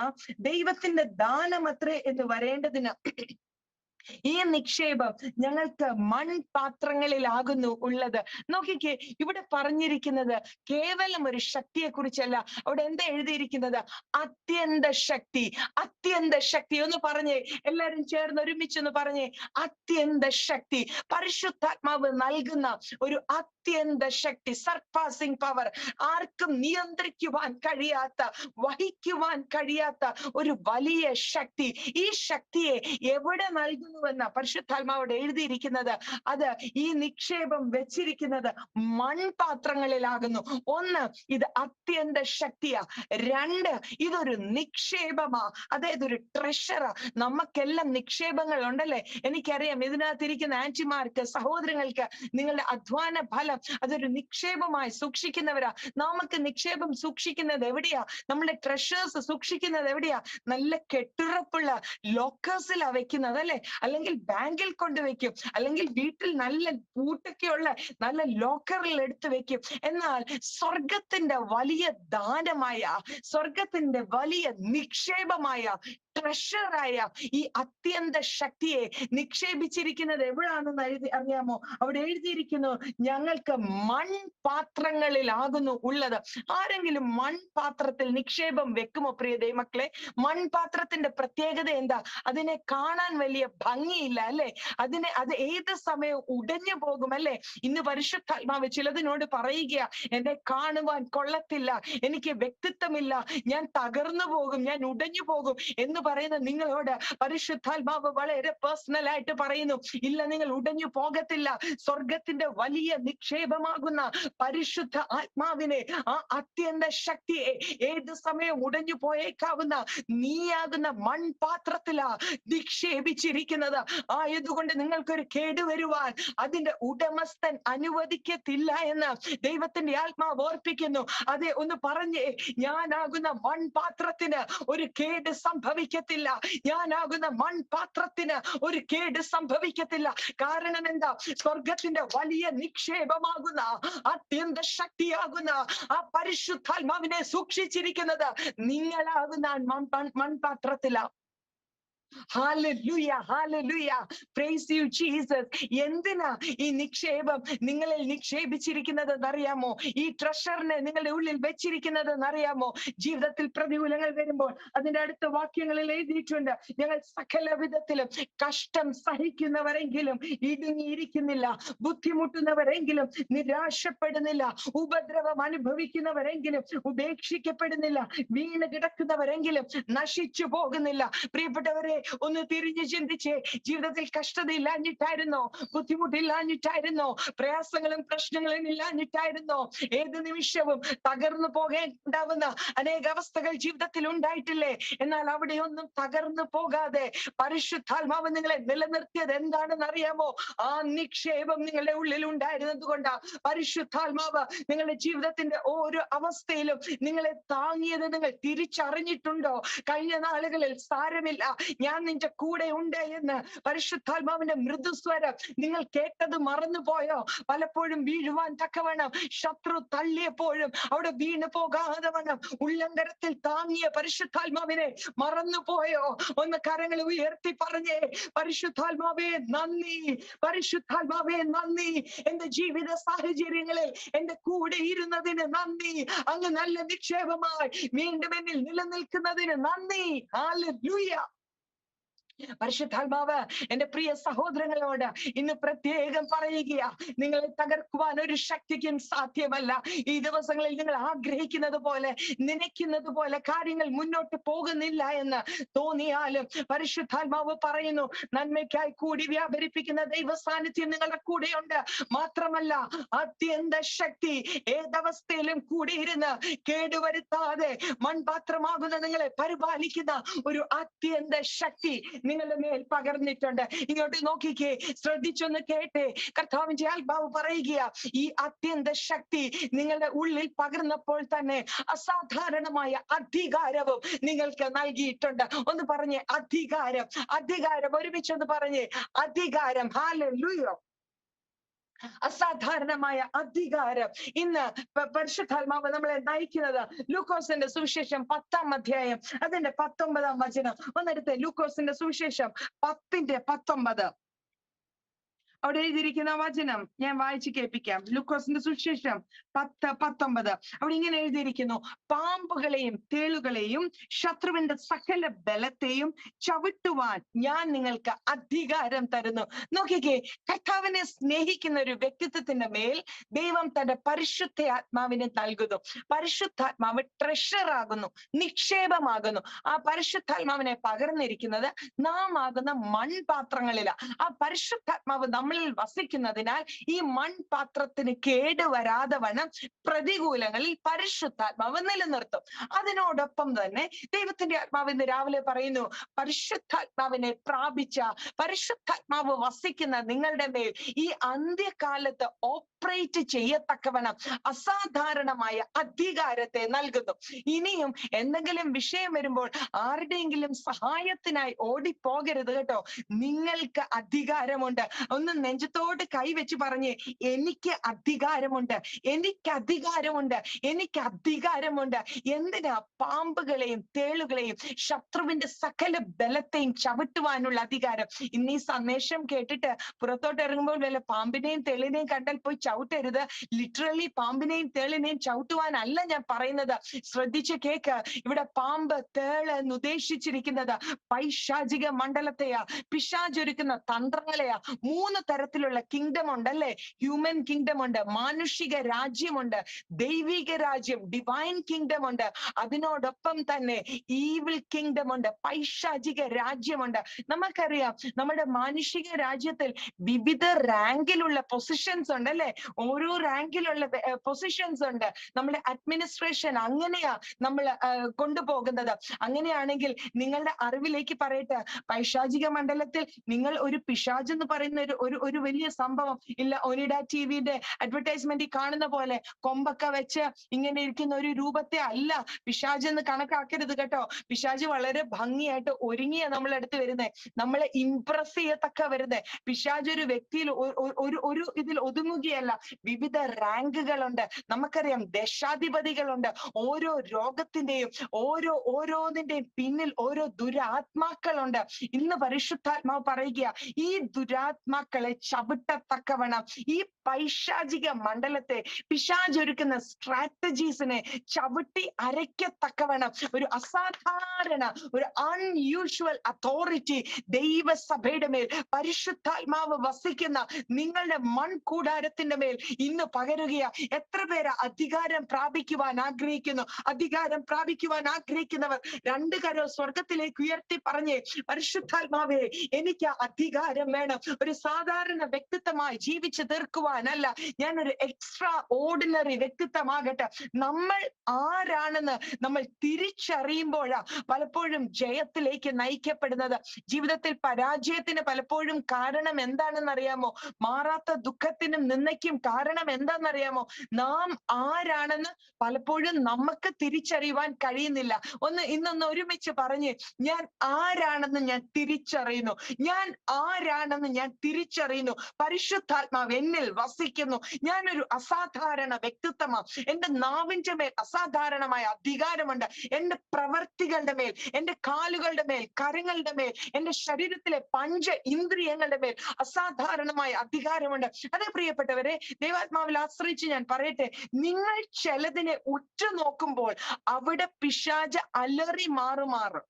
ദൈവത്തിന്റെ ദാനമത്രേ എന്ന് വരേണ്ടതിന് ഈ നിക്ഷേപം ഞങ്ങൾക്ക് മൺപാത്രങ്ങളിലാകുന്നു ഉള്ളത്. നോക്കിക്കേ, ഇവിടെ പറഞ്ഞിരിക്കുന്നത് കേവലം ഒരു ശക്തിയെ കുറിച്ചല്ല. അവിടെ എന്താ എഴുതിയിരിക്കുന്നത്? അത്യന്ത ശക്തി. അത്യന്ത ശക്തി ഒന്ന് പറഞ്ഞേ, എല്ലാരും ചേർന്ന് ഒരുമിച്ചൊന്ന് പറഞ്ഞേ. അത്യന്ത ശക്തി. പരിശുദ്ധാത്മാവ് നൽകുന്ന ഒരു അത്യന്ത ശക്തി, സർപ്പാസിംഗ് പവർ. ആർക്കും നിയന്ത്രിക്കുവാൻ കഴിയാത്ത, വഹിക്കുവാൻ കഴിയാത്ത ഒരു വലിയ ശക്തി. ഈ ശക്തിയെ എവിടെ നൽകുന്നുവെന്ന് പരിശുദ്ധാത്മാവോട് എഴുതിയിരിക്കുന്നത്. അത് ഈ നിക്ഷേപം വെച്ചിരിക്കുന്നത് മൺപാത്രങ്ങളിലാകുന്നു. ഒന്ന്, ഇത് അത്യന്ത ശക്തിയാ. രണ്ട്, ഇതൊരു നിക്ഷേപമാ. അതായത് ഒരു ട്രഷറാ. നമുക്കെല്ലാം നിക്ഷേപങ്ങൾ ഉണ്ടല്ലേ? എനിക്കറിയാം ഇതിനകത്തിരിക്കുന്ന ആന്റിമാർക്ക്, സഹോദരങ്ങൾക്ക് നിങ്ങളുടെ അധ്വാന ഫലം അതൊരു നിക്ഷേപമായി സൂക്ഷിക്കുന്നവരാ. നമുക്ക് നിക്ഷേപം സൂക്ഷിക്കുന്നത് എവിടെയാ? നമ്മുടെ ട്രഷേഴ്സ് സൂക്ഷിക്കുന്നത് എവിടെയാ? നല്ല കെട്ടുറപ്പുള്ള ലോക്കേഴ്സിലാ വെക്കുന്നത് അല്ലെ? അല്ലെങ്കിൽ ബാങ്കിൽ കൊണ്ടുവയ്ക്കും, അല്ലെങ്കിൽ വീട്ടിൽ നല്ല പൂട്ടൊക്കെയുള്ള നല്ല ലോക്കറിൽ എടുത്തു വെക്കും. എന്നാൽ സ്വർഗത്തിന്റെ വലിയ ദാനമായ, സ്വർഗത്തിന്റെ വലിയ നിക്ഷേപമായ, ട്രഷറായ ഈ അത്യന്ത ശക്തിയെ നിക്ഷേപിച്ചിരിക്കുന്നത് എവിടാണെന്ന് അറിയാമോ? അവിടെ എഴുതിയിരിക്കുന്നു, ഞങ്ങൾക്ക് മൺപാത്രങ്ങളിലാകുന്നു ഉള്ളത്. ആരെങ്കിലും മൺപാത്രത്തിൽ നിക്ഷേപം വെക്കുമോ പ്രിയ ദൈവമക്കളെ? മൺപാത്രത്തിന്റെ പ്രത്യേകത എന്താ? അതിനെ കാണാൻ വലിയ ഭംഗിയില്ല അല്ലെ? അത് ഏത് സമയവും ഉടഞ്ഞു പോകും അല്ലെ? ഇന്ന് പരിശുദ്ധാത്മാവ് ചിലതിനോട് പറയുക, എന്നെ കാണുവാൻ കൊള്ളത്തില്ല, എനിക്ക് വ്യക്തിത്വമില്ല, ഞാൻ തകർന്നു പോകും, ഞാൻ ഉടഞ്ഞു പോകും എന്ന് പറയുന്ന നിങ്ങളോട് പരിശുദ്ധാത്മാവ് വളരെ പേഴ്സണൽ ആയിട്ട് പറയുന്നു, ഇല്ല, നിങ്ങൾ ഉടഞ്ഞു പോകത്തില്ല. സ്വർഗത്തിന്റെ വലിയ നിക്ഷേപമാകുന്ന പരിശുദ്ധ ആത്മാവിനെ, ആ അത്യന്ത ശക്തിയെ ഏത് സമയം ഉടഞ്ഞു പോയേക്കാവുന്ന നീയാകുന്ന മൺപാത്രത്തിലാ നിക്ഷേപിച്ചിരിക്കുന്നത്. ആയതുകൊണ്ട് നിങ്ങൾക്കൊരു കേടുവരുവാൻ അതിന്റെ ഉടമസ്ഥൻ അനുവദിക്കത്തില്ല എന്ന് ദൈവത്തിന്റെ ആത്മാവ് ഓർപ്പിക്കുന്നു. അതെ, ഒന്ന് പറഞ്ഞേ, ഞാനാകുന്ന മൺപാത്രത്തിന് ഒരു കേട് സംഭവിക്കത്തില്ല. ഞാനാകുന്ന മൺപാത്രത്തിന് ഒരു കേട് സംഭവിക്കത്തില്ല. കാരണം എന്താ? സ്വർഗത്തിന്റെ വലിയ നിക്ഷേപമാകുന്ന, അത്യന്ത ശക്തിയാകുന്ന ആ പരിശുദ്ധാത്മാവിനെ സൂക്ഷിച്ചിരിക്കുന്നത് നിങ്ങളാകുന്ന മൺപാത്രത്തിലാ. Hallelujah, hallelujah. Praise you, Jesus. എന്തിനാ ഈ നിക്ഷേപം നിങ്ങളിൽ നിക്ഷേപിച്ചിരിക്കുന്നത് എന്നറിയാമോ? ഈ ട്രഷറിനെ നിങ്ങളുടെ ഉള്ളിൽ വെച്ചിരിക്കുന്നത് എന്നറിയാമോ? ജീവിതത്തിൽ പ്രതികൂലങ്ങൾ വരുമ്പോൾ അതിന്റെ അടുത്ത വാക്യങ്ങളിൽ എഴുതിയിട്ടുണ്ട്, ഞങ്ങൾ സകല വിധത്തിലും കഷ്ടം സഹിക്കുന്നവരെങ്കിലും ഇടുങ്ങിയിരിക്കുന്നില്ല, ബുദ്ധിമുട്ടുന്നവരെങ്കിലും നിരാശപ്പെടുന്നില്ല, ഉപദ്രവം അനുഭവിക്കുന്നവരെങ്കിലും ഉപേക്ഷിക്കപ്പെടുന്നില്ല, വീണ് കിടക്കുന്നവരെങ്കിലും നശിച്ചു പോകുന്നില്ല. പ്രിയപ്പെട്ടവരെ, ഒന്ന് തിരിഞ്ഞു ചിന്തിച്ചേ. ജീവിതത്തിൽ കഷ്ടത ഇല്ലാഞ്ഞിട്ടായിരുന്നോ? ബുദ്ധിമുട്ടില്ലാഞ്ഞിട്ടായിരുന്നോ? പ്രയാസങ്ങളും പ്രശ്നങ്ങളും ഇല്ലാഞ്ഞിട്ടായിരുന്നോ? ഏത് നിമിഷവും തകർന്നു പോകേണ്ടാവുന്ന അനേക അവസ്ഥകൾ ജീവിതത്തിൽ ഉണ്ടായിട്ടില്ലേ? എന്നാൽ അവിടെയൊന്നും തകർന്നു പോകാതെ പരിശുദ്ധാത്മാവ് നിങ്ങളെ നിലനിർത്തിയത് എന്താണെന്ന് അറിയാമോ? ആ നിക്ഷേപം നിങ്ങളുടെ ഉള്ളിൽ ഉണ്ടായിരുന്നത് കൊണ്ടാ. പരിശുദ്ധാത്മാവ് നിങ്ങളുടെ ജീവിതത്തിന്റെ ഓരോ അവസ്ഥയിലും നിങ്ങളെ താങ്ങിയത് നിങ്ങൾ തിരിച്ചറിഞ്ഞിട്ടുണ്ടോ? കഴിഞ്ഞ നാളുകളിൽ സാരമില്ല, ഞാൻ നിന്റെ കൂടെ ഉണ്ട് എന്ന് പരിശുദ്ധാത്മാവിന്റെ മൃദുസ്വരം നിങ്ങൾ കേട്ടത് മറന്നുപോയോ? പലപ്പോഴും വീഴുവാൻ തക്കവണ്ണം ശത്രു തള്ളിയപ്പോഴും അവിടെ വീണു പോകാതെ വണ്ണം ഉള്ളങ്കരത്തിൽ താങ്ങിയ പരിശുദ്ധാത്മാവിനെ മറന്നുപോയോ? ഒന്ന് കരങ്ങൾ ഉയർത്തി പറഞ്ഞേ, പരിശുദ്ധാത്മാവേ നന്ദി, പരിശുദ്ധാത്മാവേ നന്ദി, എന്റെ ജീവിത സാഹചര്യങ്ങളിൽ എന്റെ കൂടെ ഇരുന്നതിന് നന്ദി, അങ്ങ് നല്ല നിക്ഷേപമായി വീണ്ടും എന്നിൽ നിലനിൽക്കുന്നതിന് നന്ദി. ഹല്ലേലൂയ. പരിശുദ്ധാത്മാവ് എന്റെ പ്രിയ സഹോദരങ്ങളോട് ഇന്ന് പ്രത്യേകം പറയുകയാ, നിങ്ങളെ തകർക്കുവാൻ ഒരു ശക്തിക്കും സാധ്യമല്ല. ഈ ദിവസങ്ങളിൽ നിങ്ങൾ ആഗ്രഹിക്കുന്നത് പോലെ, നനയ്ക്കുന്നത് പോലെ കാര്യങ്ങൾ മുന്നോട്ട് പോകുന്നില്ല എന്ന് തോന്നിയാലും പരിശുദ്ധാത്മാവ് പറയുന്നു, നന്മയ്ക്കായി കൂടി വ്യാപരിപ്പിക്കുന്ന ദൈവ സാന്നിധ്യം നിങ്ങളുടെ കൂടെയുണ്ട്. മാത്രമല്ല, അത്യന്ത ശക്തി ഏതവസ്ഥയിലും കൂടിയിരുന്ന് കേടുവരുത്താതെ മൺപാത്രമാകുന്ന നിങ്ങളെ പരിപാലിക്കുന്ന ഒരു അത്യന്ത ശക്തി നിങ്ങളുടെ മേൽ പകർന്നിട്ടുണ്ട്. ഇങ്ങോട്ട് നോക്കിക്കേ, ശ്രദ്ധിച്ചൊന്ന് കേട്ടെ. കർത്താവിന്റെ ആത്മാവ് പറയുകയാ, ഈ അത്യന്ത ശക്തി നിങ്ങളുടെ ഉള്ളിൽ പകർന്നപ്പോൾ തന്നെ അസാധാരണമായ അധികാരവും നിങ്ങൾക്ക് നൽകിയിട്ടുണ്ട്. ഒന്ന് പറഞ്ഞേ, അധികാരം. അധികാരം, ഒരുമിച്ചൊന്ന് പറഞ്ഞേ, അധികാരം. ഹല്ലേലൂയ. അസാധാരണമായ അധികാരം. ഇന്ന് പരിശുദ്ധാത്മാവ് നമ്മളെ നയിക്കുന്നത് ലൂക്കോസിന്റെ സുവിശേഷം 10-ാം അധ്യായം അതിന്റെ 19-ാം വചനം. ഒന്നെടുത്ത് ലൂക്കോസിന്റെ സുവിശേഷം 10-19. അവിടെ എഴുതിയിരിക്കുന്ന വചനം ഞാൻ വായിച്ചു കേൾപ്പിക്കാം. ലൂക്കോസിന്റെ സുവിശേഷം 10:19. അവിടെ ഇങ്ങനെ എഴുതിയിരിക്കുന്നു, പാമ്പുകളെയും തേളുകളെയും ശത്രുവിന്റെ സകല ബലത്തെയും ചവിട്ടുവാൻ ഞാൻ നിങ്ങൾക്ക് അധികാരം തരുന്നു. നോക്കിക്കേ, കർത്താവിനെ സ്നേഹിക്കുന്ന ഒരു വ്യക്തിത്വത്തിന്റെ മേൽ ദൈവം തന്റെ പരിശുദ്ധാത്മാവിനെ നൽകുന്നു. പരിശുദ്ധാത്മാവ് ട്രഷർ ആകുന്നു, നിക്ഷേപമാകുന്നു. ആ പരിശുദ്ധാത്മാവിനെ പകർന്നിരിക്കുന്നത് നാം ആകുന്ന മൺപാത്രങ്ങളിലാണ്. ആ പരിശുദ്ധാത്മാവ് നമ്മളിൽ വസിക്കുന്നതിനാൽ ഈ മൺപാത്രത്തിന് കേടുവരാതെ വണ്ണം പ്രതികൂലങ്ങളിൽ പരിശുദ്ധാത്മാവ് നിലനിർത്തും. അതിനോടൊപ്പം തന്നെ ദൈവത്തിന്റെ ആത്മാവ് ഇന്ന് രാവിലെ പറയുന്നു, പരിശുദ്ധാത്മാവിനെ പ്രാപിച്ച, പരിശുദ്ധാത്മാവ് വസിക്കുന്ന നിങ്ങളുടെ മേൽ ഈ അന്ത്യകാലത്ത് ഓപ്പറേറ്റ് ചെയ്യത്തക്കവണ്ണം അസാധാരണമായ അധികാരത്തെ നൽകുന്നു. ഇനിയും എന്തെങ്കിലും വിഷയം വരുമ്പോൾ ആരുടെയെങ്കിലും സഹായത്തിനായി ഓടിപ്പോകരുത് കേട്ടോ. നിങ്ങൾക്ക് അധികാരമുണ്ട്. ഒന്ന് നെഞ്ചത്തോട് കൈവച്ച് പറഞ്ഞ്, എനിക്ക് അധികാരമുണ്ട്, എനിക്ക് അധികാരമുണ്ട്, എനിക്ക് അധികാരമുണ്ട്. എന്തിനാ? പാമ്പുകളെയും തേളുകളെയും ശത്രുവിന്റെ സകല ബലത്തെയും ചവിട്ടുവാനുള്ള അധികാരം. ഇന്ന് ഈ സന്ദേശം കേട്ടിട്ട് പുറത്തോട്ട് ഇറങ്ങുമ്പോൾ വല്ല പാമ്പിനെയും തേളിനെയും കണ്ടാൽ പോയി ചവിട്ടരുത്. ലിറ്ററലി പാമ്പിനെയും തേളിനെയും ചവിട്ടുവാനല്ല ഞാൻ പറയുന്നത്. ശ്രദ്ധിച്ച് കേക്ക്. ഇവിടെ പാമ്പ്, തേള് എന്ന് ഉദ്ദേശിച്ചിരിക്കുന്നത് പൈശാചിക മണ്ഡലത്തെയാ, പിശാചൊരുക്കുന്ന തന്ത്രങ്ങളെയാ. 3 തരത്തിലുള്ള കിങ്ഡം ഉണ്ടല്ലേ? ഹ്യൂമൻ കിങ്ഡം ഉണ്ട്, മാനുഷിക രാജ്യമുണ്ട്, ദൈവിക രാജ്യം, ഡിവൈൻ കിങ്ഡം ഉണ്ട്. അതിനോടൊപ്പം തന്നെ ഈവിൾ കിങ്ഡം ഉണ്ട്, പൈശാചിക രാജ്യമുണ്ട്. നമുക്കറിയാം, നമ്മുടെ മാനുഷിക രാജ്യത്തിൽ വിവിധ റാങ്കിലുള്ള പൊസിഷൻസ് ഉണ്ട് അല്ലെ? ഓരോ റാങ്കിലുള്ള പൊസിഷൻസ് ഉണ്ട്. നമ്മുടെ അഡ്മിനിസ്ട്രേഷൻ അങ്ങനെയാ നമ്മൾ കൊണ്ടുപോകുന്നത്. അങ്ങനെയാണെങ്കിൽ നിങ്ങളുടെ അറിവിലേക്ക് പറയട്ടെ, പൈശാചിക മണ്ഡലത്തിൽ നിങ്ങൾ ഒരു പിശാജ് എന്ന് പറയുന്ന ഒരു വലിയ സംഭവം ഇല്ല. ഒനിഡ ടിവിയുടെ അഡ്വർടൈസ്മെന്റിൽ കാണുന്ന പോലെ കൊമ്പൊക്കെ വെച്ച് ഇങ്ങനെ ഇരിക്കുന്ന ഒരു രൂപത്തെ അല്ല പിശാജ് എന്ന് കണക്കാക്കരുത് കേട്ടോ. പിശാജ് വളരെ ഭംഗിയായിട്ട് ഒരുങ്ങിയ നമ്മളെടുത്ത് വരുന്നേ, നമ്മളെ ഇംപ്രസ് ചെയ്യത്തക്ക വരുന്നേ. പിശാജ് ഒരു വ്യക്തിയിൽ ഒരു ഇതിൽ ഒതുങ്ങുകയല്ല. വിവിധ റാങ്കുകളുണ്ട്. നമുക്കറിയാം, ദേശാധിപതികളുണ്ട്. ഓരോ രോഗത്തിന്റെയും ഓരോന്നിന്റെയും പിന്നിൽ ഓരോ ദുരാത്മാക്കളുണ്ട്. ഇന്ന് പരിശുദ്ധാത്മാവ് പറയുക, ഈ ദുരാത്മാക്കളെ ചവിട്ടത്തക്കവണ്ണം, ഈ പൈശാചിക മണ്ഡലത്തെ, പിശാചൊരുക്കുന്ന സ്ട്രാറ്റജീസിനെ ചവിട്ടി അരയ്ക്കത്തക്കവണ്ണം ഒരു അസാധാരണ, ഒരു അൺയൂഷ്വൽ അതോറിറ്റി ദൈവസഭയുടെ മേൽ, പരിശുദ്ധാത്മാവ് വസിക്കുന്ന നിങ്ങളുടെ മൺകൂടാരത്തിന്റെ മേൽ ഇന്ന് പകരുകയാ. എത്ര പേര് അധികാരം പ്രാപിക്കുവാൻ ആഗ്രഹിക്കുന്നു? അധികാരം പ്രാപിക്കുവാൻ ആഗ്രഹിക്കുന്നവർ 2 കരം സ്വർഗത്തിലേക്ക് ഉയർത്തി പറഞ്ഞേ, പരിശുദ്ധാത്മാവേ, എനിക്ക് അധികാരം വേണം. ഒരു സാധാരണ വ്യക്തിത്വമായി ജീവിച്ചു തീർക്കുവാനല്ല, ഞാനൊരു എക്സ്ട്രാ ഓർഡിനറി വ്യക്തിത്വമാകട്ടെ. നമ്മൾ ആരാണെന്ന് നമ്മൾ തിരിച്ചറിയുമ്പോഴാ പലപ്പോഴും ജയത്തിലേക്ക് നയിക്കപ്പെടുന്നത്. ജീവിതത്തിൽ പരാജയത്തിന് പലപ്പോഴും കാരണം എന്താണെന്ന് അറിയാമോ? മാറാത്ത ദുഃഖത്തിനും നിന്ദയ്ക്കും കാരണം എന്താണെന്നറിയാമോ? നാം ആരാണെന്ന് പലപ്പോഴും നമുക്ക് തിരിച്ചറിയുവാൻ കഴിയുന്നില്ല. ഇന്നൊന്ന് ഒരുമിച്ച് പറഞ്ഞ്, ഞാൻ ആരാണെന്ന് ഞാൻ തിരിച്ചറിയുന്നു, ഞാൻ ആരാണെന്ന് ഞാൻ തിരിച്ചറിയുന്നു. പരിശുദ്ധാത്മാവ് എന്നിൽ വസിക്കുന്നു. ഞാനൊരു അസാധാരണ വ്യക്തിത്വമാണ്. എന്റെ നാവിന്റെ മേൽ അസാധാരണമായ അധികാരമുണ്ട്. എന്റെ പ്രവർത്തികളുടെ മേൽ, എന്റെ കാലുകളുടെ മേൽ, കരങ്ങളുടെ മേൽ, എന്റെ ശരീരത്തിലെ 5 ഇന്ദ്രിയങ്ങളുടെ മേൽ അസാധാരണമായ അധികാരമുണ്ട്. അതേ പ്രിയപ്പെട്ടവരെ, ദൈവാത്മാവിൽ ആശ്രയിച്ച് ഞാൻ പറയട്ടെ, നിങ്ങൾ ചിലതിനെ ഉറ്റുനോക്കുമ്പോൾ അവിടെ പിശാച് അലറി മാറുമാറും.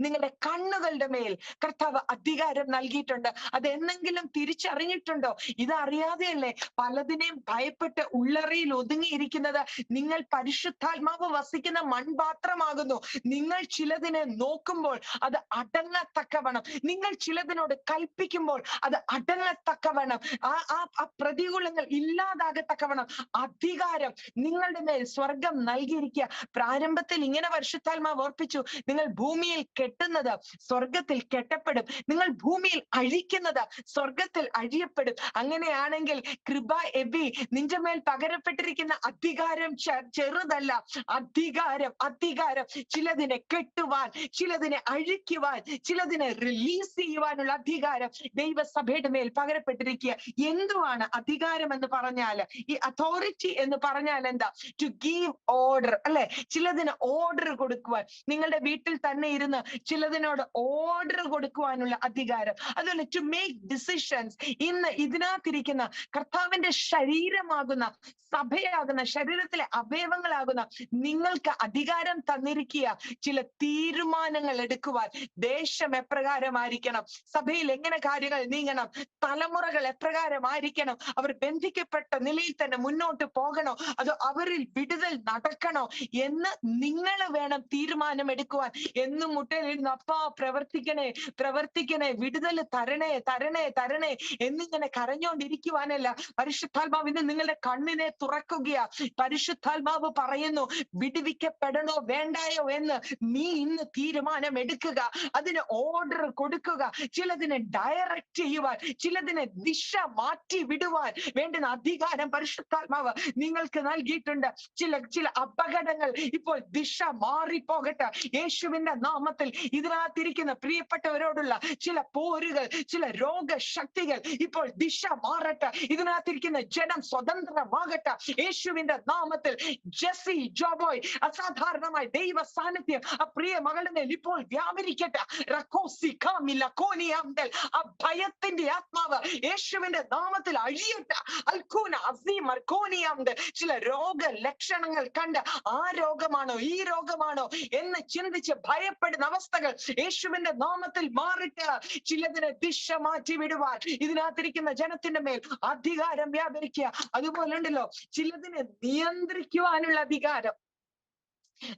നിങ്ങളുടെ കണ്ണുകളുടെ മേൽ കർത്താവ് അധികാരം നൽകിയിട്ടുണ്ട്. അതെന്നെങ്കിലും തിരിച്ചറിഞ്ഞിട്ടുണ്ടോ? ഇതറിയാതെയല്ലേ പലതിനെയും ഭയപ്പെട്ട് ഉള്ളറയിൽ ഒതുങ്ങിയിരിക്കുന്നത്. നിങ്ങൾ പരിശുദ്ധാത്മാവ് വസിക്കുന്ന മൺപാത്രമാകുന്നു. നിങ്ങൾ ചിലതിനെ നോക്കുമ്പോൾ അത് അടങ്ങത്തക്കവണ്ണം, നിങ്ങൾ ചിലതിനോട് കൽപ്പിക്കുമ്പോൾ അത് അടങ്ങത്തക്കവണ്ണം, ആ പ്രതികൂലങ്ങൾ ഇല്ലാതാകത്തക്കവണ്ണം അധികാരം നിങ്ങളുടെ മേൽ സ്വർഗം നൽകിയിരിക്കുക. പ്രാരംഭത്തിൽ ഇങ്ങനെ പരിശുദ്ധാത്മാവ് ഓർപ്പിച്ചു, നിങ്ങൾ ഭൂമിയിൽ കെട്ടുന്നത് സ്വർഗത്തിൽ കെട്ടപ്പെടും, നിങ്ങൾ ഭൂമിയിൽ അഴിക്കുന്നത് സ്വർഗത്തിൽ അഴിയപ്പെടും. അങ്ങനെയാണെങ്കിൽ കൃപ എബി, നിന്റെ മേൽ പകരപ്പെട്ടിരിക്കുന്ന അധികാരം ചെറുതല്ല. അധികാരം ചിലതിനെ കെട്ടുവാൻ, ചിലതിനെ അഴിക്കുവാൻ, ചിലതിനെ റിലീസ് ചെയ്യുവാനുള്ള അധികാരം ദൈവസഭയുടെ മേൽ പകരപ്പെട്ടിരിക്കുക. എന്തുവാണ് അധികാരം എന്ന് പറഞ്ഞാൽ? ഈ അതോറിറ്റി എന്ന് പറഞ്ഞാൽ എന്താ? ടു ഗീവ് ഓർഡർ, അല്ലെ? ചിലതിന് ഓർഡർ കൊടുക്കുവാൻ, നിങ്ങളുടെ വീട്ടിൽ തന്നെ ഇരുന്ന് ചിലതിനോട് ഓർഡർ കൊടുക്കുവാനുള്ള അധികാരം. അതുപോലെ ടു മേക്ക് ഡിസിഷൻസ്. ഇന്ന് ഇതിനകത്തിരിക്കുന്ന കർത്താവിന്റെ ശരീരമാകുന്ന, സഭയാകുന്ന, ശരീരത്തിലെ അവയവങ്ങളാകുന്ന നിങ്ങൾക്ക് അധികാരം തന്നിരിക്കുക ചില തീരുമാനങ്ങൾ എടുക്കുവാൻ. ദേശം എപ്രകാരമായിരിക്കണം, സഭയിൽ എങ്ങനെ കാര്യങ്ങൾ നീങ്ങണം, തലമുറകൾ എപ്രകാരമായിരിക്കണം, അവർ ബന്ധിക്കപ്പെട്ട നിലയിൽ തന്നെ മുന്നോട്ട് പോകണോ, അതോ അവരിൽ വിടുതൽ നടക്കണോ എന്ന് നിങ്ങൾ വേണം തീരുമാനം എടുക്കുവാൻ. എന്നും മുട്ടയിലിരുന്ന് അപ്പാ പ്രവർത്തിക്കണേ, വിടുതൽ തരണേ എന്നിങ്ങനെ കരഞ്ഞുകൊണ്ടിരിക്കുവാനല്ല. പരിശുദ്ധാത്മാവ് ഇന്ന് നിങ്ങളുടെ കണ്ണിനെ തുറക്കുകയാ. പരിശുദ്ധാത്മാവ് പറയുന്നു, വിടുവിക്കപ്പെടണോ വേണ്ടായോ എന്ന് നീ ഇന്ന് തീരുമാനം എടുക്കുക, അതിന് ഓർഡർ കൊടുക്കുക. ചിലതിനെ ഡയറക്റ്റ് ചെയ്യുവാൻ, ചിലതിനെ ദിശ മാറ്റി വിടുവാൻ വേണ്ടുന്ന അധികാരം പരിശുദ്ധാത്മാവ് നിങ്ങൾക്ക് നൽകിയിട്ടുണ്ട്. ചില അപകടങ്ങൾ ഇപ്പോൾ ദിശ മാറിപ്പോകട്ടെ യേശുവിന്റെ നാമത്തിൽ. ഇതിനകത്തിരിക്കുന്ന പ്രിയപ്പെട്ടവരോടുള്ള ചില പോരുകൾ, ചില രോഗശക്തികൾ ഇപ്പോൾ ദിശ മാറട്ടെ. ഇതിനകത്തിരിക്കുന്ന ജനം സ്വതന്ത്രമാകട്ടെ യേശുവിന്റെ നാമത്തിൽ. ജെസ്സി, ജോബോയ്, അസാധാരണമായ ദൈവ സാന്നിധ്യം ആ പ്രിയ മകളുടെ മേൽ ഇപ്പോൾ വ്യാപരിക്കട്ടെ. ആ ഭയത്തിന്റെ ആത്മാവ് യേശുവിന്റെ നാമത്തിൽ അഴിയട്ടെ. ചില രോഗ ലക്ഷണങ്ങൾ കണ്ട് ആ രോഗമാണോ ഈ രോഗമാണോ എന്ന് ചിന്തിച്ച് ഭയപ്പെടുന്ന അവസ്ഥകൾ യേശുവിന്റെ നാമത്തിൽ മാറിട്ട് ചിലതിനെ ദിശ മാറ്റി വിടുവാൻ ഇതിനകത്തിരിക്കുന്ന ജനത്തിന്റെ മേൽ അധികാരം വ്യാപരിക്കുക. അതുപോലെ ഉണ്ടല്ലോ ചിലതിനെ നിയന്ത്രിക്കുവാനുള്ള അധികാരം.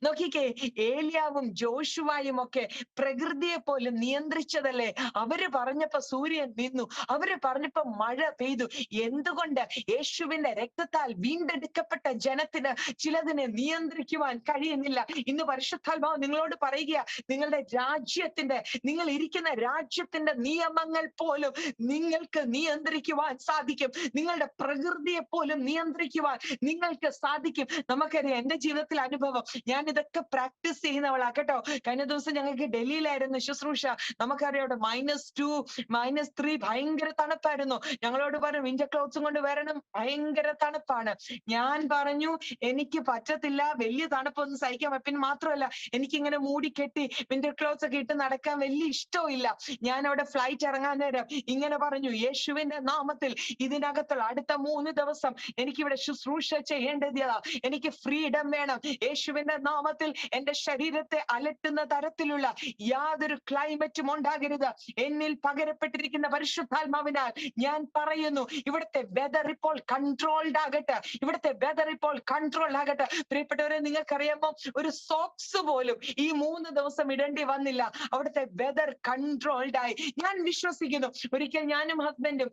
നോക്കിക്കേ, ഏലിയാവും ജോഷുവായും ഒക്കെ പ്രകൃതിയെ പോലും നിയന്ത്രിച്ചതല്ലേ? അവര് പറഞ്ഞപ്പോ സൂര്യൻ നിന്നു, അവര് പറഞ്ഞപ്പോ മഴ പെയ്തു. എന്തുകൊണ്ട്? യേശുവിന്റെ രക്തത്താൽ വീണ്ടെടുക്കപ്പെട്ട ജനത്തിന് ചിലതിനെ നിയന്ത്രിക്കുവാൻ കഴിയുന്നില്ല. ഇന്ന് പരിശുദ്ധാത്മാവ് നിങ്ങളോട് പറയുക, നിങ്ങളുടെ രാജ്യത്തിന്റെ, നിങ്ങൾ ഇരിക്കുന്ന രാജ്യത്തിന്റെ നിയമങ്ങൾ പോലും നിങ്ങൾക്ക് നിയന്ത്രിക്കുവാൻ സാധിക്കും. നിങ്ങളുടെ പ്രകൃതിയെ പോലും നിയന്ത്രിക്കുവാൻ നിങ്ങൾക്ക് സാധിക്കും. നമുക്കറിയാം, എന്റെ ജീവിതത്തിൽ അനുഭവം, ഞാൻ ഇതൊക്കെ പ്രാക്ടീസ് ചെയ്യുന്നവളാ കേട്ടോ. കഴിഞ്ഞ ദിവസം ഞങ്ങൾക്ക് ഡൽഹിയിലായിരുന്നു ശുശ്രൂഷ. നമുക്കറിയാം -2, -3 ഭയങ്കര തണുപ്പായിരുന്നു. ഞങ്ങളോട് പറഞ്ഞു വിന്റർ ക്ലോത്ത്സും കൊണ്ട് വരണം, ഭയങ്കര തണുപ്പാണ്. ഞാൻ പറഞ്ഞു എനിക്ക് പറ്റത്തില്ല, വലിയ തണുപ്പൊന്നും സഹിക്കാൻ. പിന്നെ മാത്രമല്ല എനിക്കിങ്ങനെ മൂടിക്കെട്ടി വിന്റർ ക്ലോത്ത്സ് ഒക്കെ ഇട്ട് നടക്കാൻ വലിയ ഇഷ്ടമില്ല. ഞാൻ അവിടെ ഫ്ലൈറ്റ് ഇറങ്ങാൻ നേരം ഇങ്ങനെ പറഞ്ഞു, യേശുവിന്റെ നാമത്തിൽ ഇതിനകത്തുള്ള അടുത്ത 3 ദിവസം എനിക്കിവിടെ ശുശ്രൂഷ ചെയ്യേണ്ടതാ, എനിക്ക് ഫ്രീഡം വേണം. യേശുവിന്റെ നാമത്തിൽ എന്റെ ശരീരത്തെ അലട്ടുന്ന തരത്തിലുള്ള യാതൊരു ക്ലൈമറ്റും ഉണ്ടാകരുത്. എന്നിൽ പകരപ്പെട്ടിരിക്കുന്ന പരിശുദ്ധാത്മാവിനാൽ ഞാൻ പറയുന്നു, ഇവിടുത്തെ വെതർ ഇപ്പോൾ കൺട്രോൾഡ് ആകട്ടെ, ഇവിടുത്തെ വെതർ ഇപ്പോൾ കൺട്രോൾഡ് ആകട്ടെ. പ്രിയപ്പെട്ടവരെ, നിങ്ങൾക്കറിയാമോ, ഒരു സോക്സ് പോലും ഈ 3 ദിവസം ഇടേണ്ടി വന്നില്ല. അവിടുത്തെ വെതർ കൺട്രോൾഡ് ആയി. ഞാൻ വിശ്വസിക്കുന്നു. ഒരിക്കൽ ഞാനും ഹസ്ബൻഡും